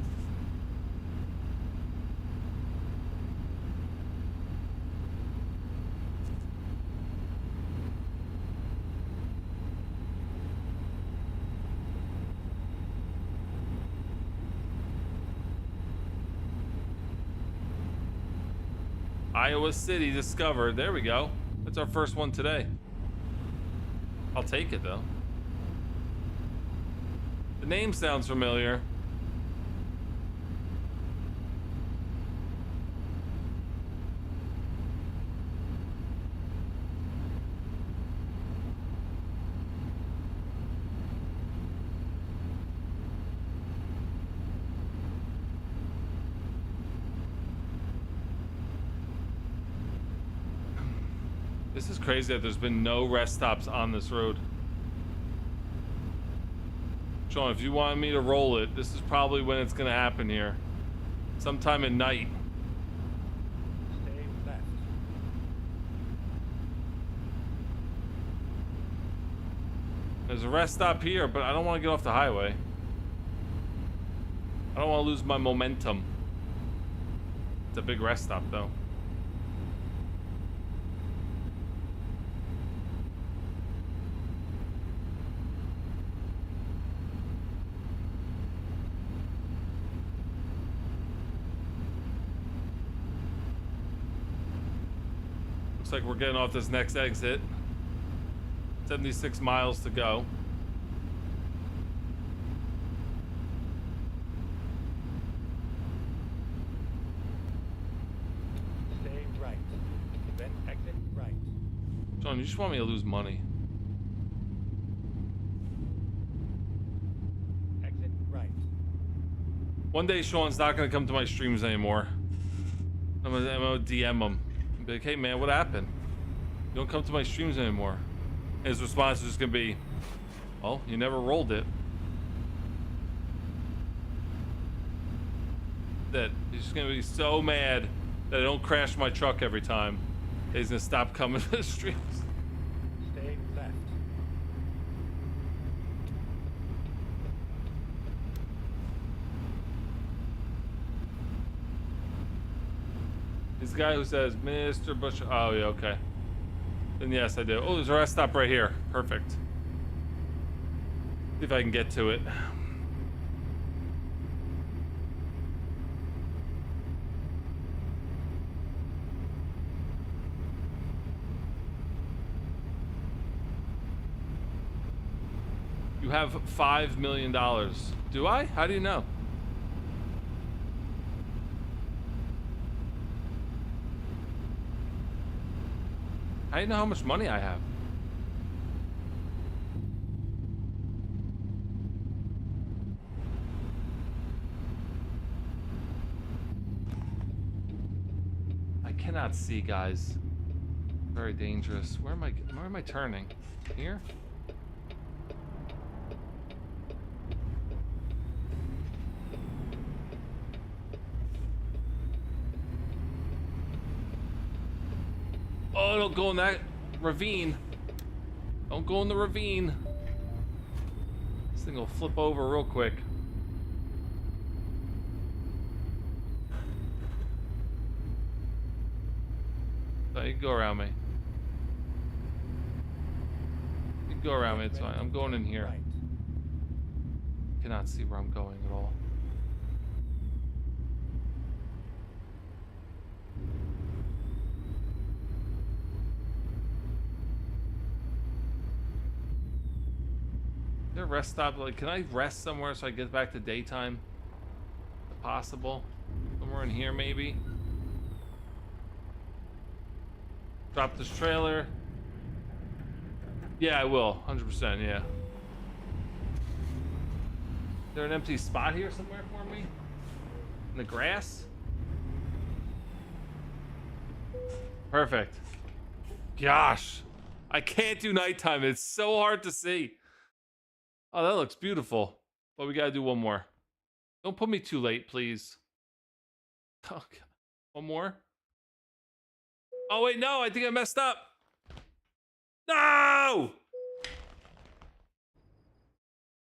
Iowa City discovered. There we go. That's our first one today. I'll take it though. The name sounds familiar. This is crazy that there's been no rest stops on this road. Sean, if you wanted me to roll it, this is probably when it's gonna happen here. Sometime at night. Stay left. There's a rest stop here, but I don't want to get off the highway. I don't want to lose my momentum. It's a big rest stop though. Looks like we're getting off this next exit. 76 miles to go. Stay right. Then exit right. John, you just want me to lose money. Exit right. One day Sean's not gonna come to my streams anymore. I'm gonna DM him. Be like, hey man, what happened? You don't come to my streams anymore. And his response is just gonna be, well, you never rolled it. That he's just gonna be so mad that I don't crash my truck every time. That he's gonna stop coming to the streams. Stay left. He's the guy who says, Mr. Bush. Oh, yeah, okay. Then yes, I do. Oh, there's a rest stop right here. Perfect. See if I can get to it. You have $5 million. Do I? How do you know? How do you know how much money I have? I cannot see, guys. Very dangerous. Where am I turning? Here? Oh, don't go in that ravine. Don't go in the ravine. This thing will flip over real quick. So you can go around me. You can go around me, it's fine. I'm going in here. Right. Cannot see where I'm going at all. Is there a rest stop? Like, can I rest somewhere so I get back to daytime? If possible. Somewhere in here, maybe. Drop this trailer. Yeah, I will. 100%, yeah. Is there an empty spot here somewhere for me? In the grass? Perfect. Gosh. I can't do nighttime. It's so hard to see. Oh, that looks beautiful. But we gotta do one more. Don't put me too late, please. Oh, God. One more. Oh, wait, no. I think I messed up. No!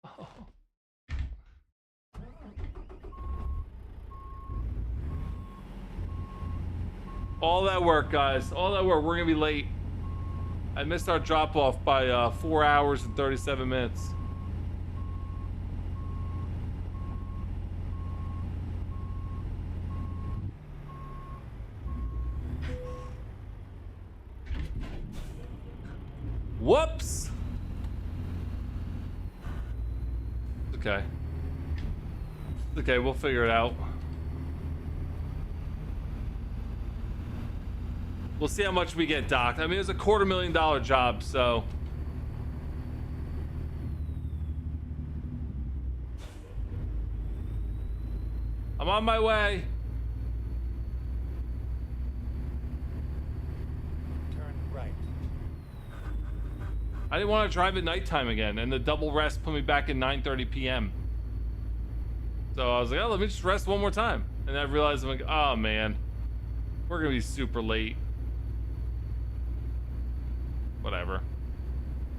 Oh. All that work, guys. All that work. We're gonna be late. I missed our drop off by 4 hours and 37 minutes. Whoops. Okay. Okay, we'll figure it out. We'll see how much we get docked. I mean, it's a $250,000 job, so. I'm on my way. Turn right. I didn't want to drive at nighttime again, and the double rest put me back at 9:30 p.m. So I was like, oh, let me just rest one more time. And I realized, I'm like, oh man, we're gonna be super late. Whatever.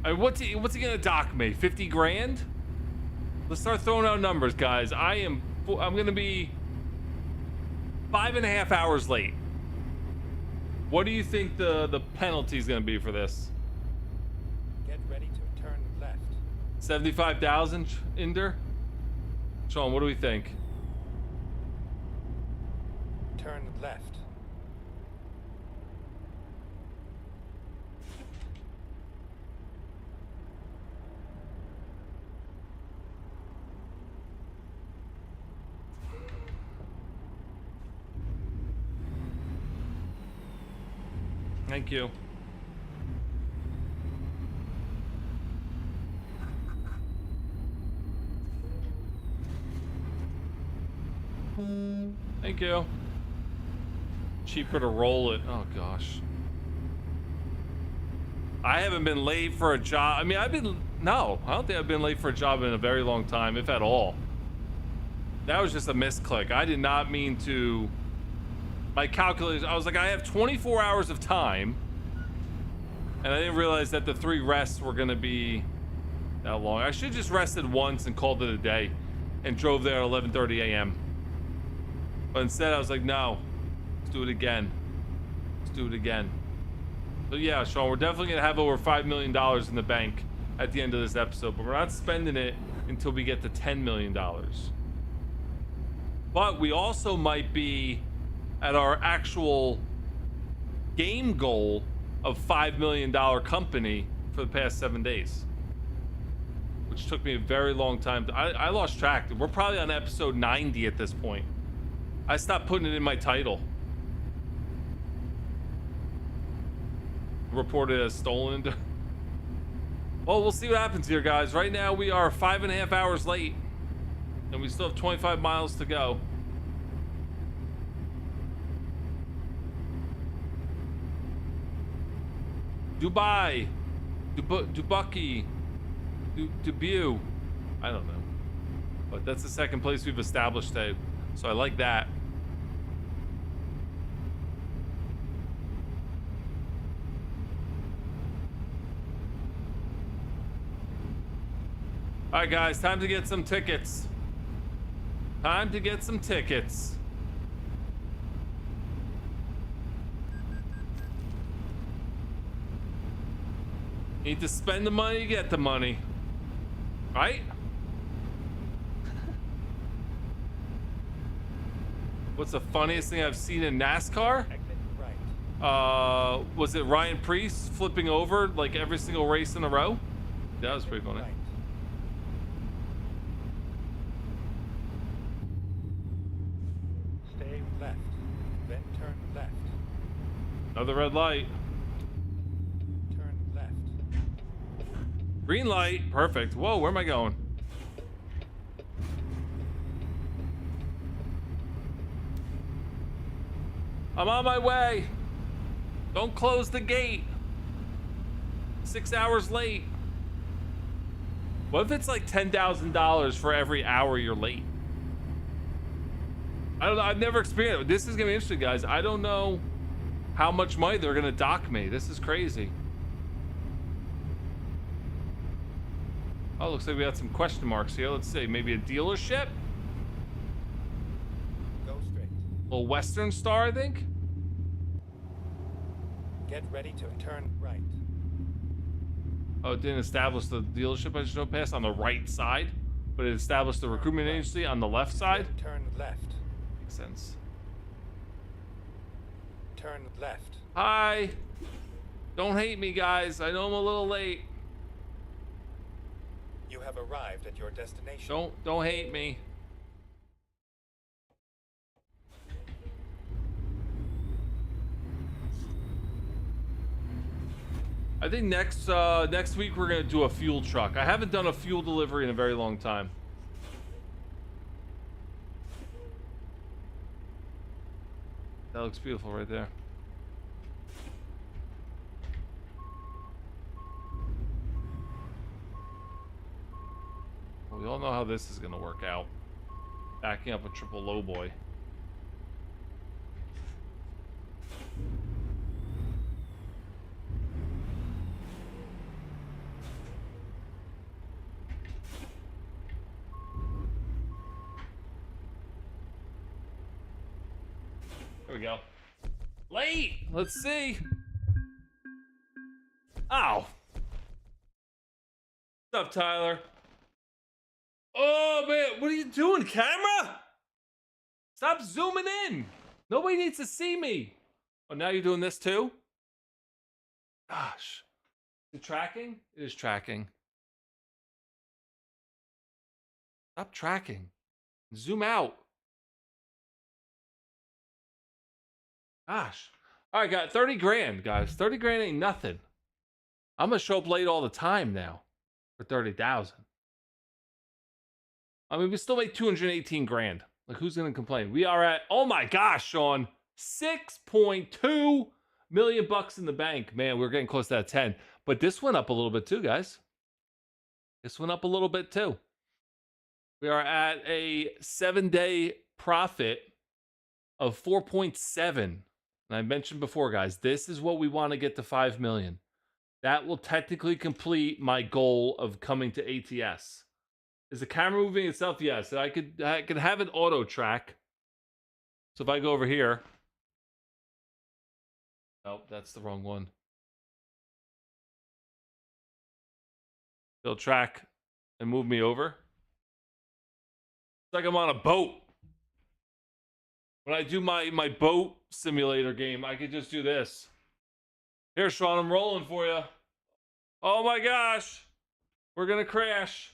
I mean, what's he gonna dock me? 50 grand? Let's start throwing out numbers, guys. I'm gonna be 5.5 hours late. What do you think the penalty is gonna be for this? Get ready to turn left. 75,000, Inder? Sean, what do we think? Turn left. Thank you. Thank you. Cheaper to roll it. Oh gosh. I haven't been late for a job. I mean, no, I don't think I've been late for a job in a very long time, if at all. That was just a misclick. I did not mean to. My calculations, I was like, I have 24 hours of time, and I didn't realize that the 3 rests were gonna be that long. I should have just rested once and called it a day and drove there at 11:30 a.m. But instead I was like, no, let's do it again. Let's do it again. So yeah, Sean, we're definitely gonna have over $5 million in the bank at the end of this episode, but we're not spending it until we get to $10 million. But we also might be at our actual game goal of $5 million company for the past 7 days, which took me a very long time. I lost track. We're probably on episode 90 at this point. I stopped putting it in my title. Reported as stolen. Well, we'll see what happens here, guys. Right now we are 5.5 hours late, and we still have 25 miles to go. Dubai, Dubucky, Dubu. I don't know, but that's the second place we've established today, so I like that. All right, guys, time to get some tickets. Time to get some tickets. Need to spend the money to get the money, right? What's the funniest thing I've seen in NASCAR? Exit right. Was it Ryan Preece flipping over like every single race in a row? That was pretty funny. Right. Stay left. Then turn left. Another red light. Green light. Perfect. Whoa, where am I going? I'm on my way. Don't close the gate. 6 hours late. What if it's like $10,000 for every hour you're late? I don't know. I've never experienced it. This is gonna be interesting, guys. I don't know how much money they're gonna dock me. This is crazy. Oh, looks like we got some question marks here. Let's see. Maybe a dealership? Go straight. A little Western Star, I think. Get ready to turn right. Oh, it didn't establish the dealership I just drove past on the right side, but it established the recruitment agency on the left side. Then turn left. Makes sense. Turn left. Hi. Don't hate me, guys. I know I'm a little late. You have arrived at your destination. Don't hate me. I think next week we're gonna do a fuel truck. I haven't done a fuel delivery in a very long time. That looks beautiful right there. Well, we all know how this is gonna work out. Backing up a triple Lowboy. There we go. Late! Let's see. Ow. What's up, Tyler? Oh, man. What are you doing, camera? Stop zooming in. Nobody needs to see me. Oh, now you're doing this too? Gosh. Is it tracking? It is tracking. Stop tracking. Zoom out. Gosh. All right, got 30 grand, guys. 30 grand ain't nothing. I'm going to show up late all the time now for 30,000. I mean, we still make 218 grand. Like, who's going to complain? We are at, oh my gosh, Sean, 6.2 million bucks in the bank. Man, we're getting close to that 10. But this went up a little bit too, guys. This went up a little bit too. We are at a 7-day profit of 4.7. And I mentioned before, guys, this is what we want to get to 5 million. That will technically complete my goal of coming to ATS. Is the camera moving itself? Yes. I could have it auto track. So if I go over here. Oh, that's the wrong one. It'll track and move me over. It's like I'm on a boat. When I do my boat simulator game, I could just do this. Here, Sean, I'm rolling for you. Oh my gosh. We're going to crash.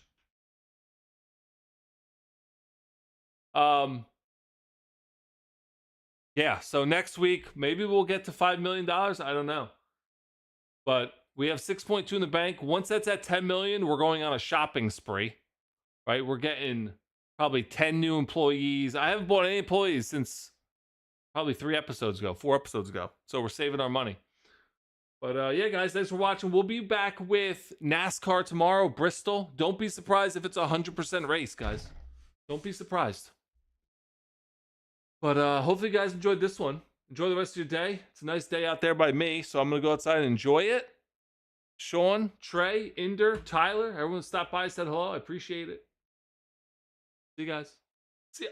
Yeah, so next week, maybe we'll get to $5 million. I don't know. But we have 6.2 in the bank. Once that's at 10 million, we're going on a shopping spree. Right? We're getting probably 10 new employees. I haven't bought any employees since probably 4 episodes ago. So we're saving our money. But yeah, guys, thanks for watching. We'll be back with NASCAR tomorrow, Bristol. Don't be surprised if it's a 100% race, guys. Don't be surprised. But hopefully you guys enjoyed this one. Enjoy the rest of your day. It's a nice day out there by me, so I'm going to go outside and enjoy it. Sean, Trey, Inder, Tyler, everyone stopped by, said hello. I appreciate it. See you guys. See ya.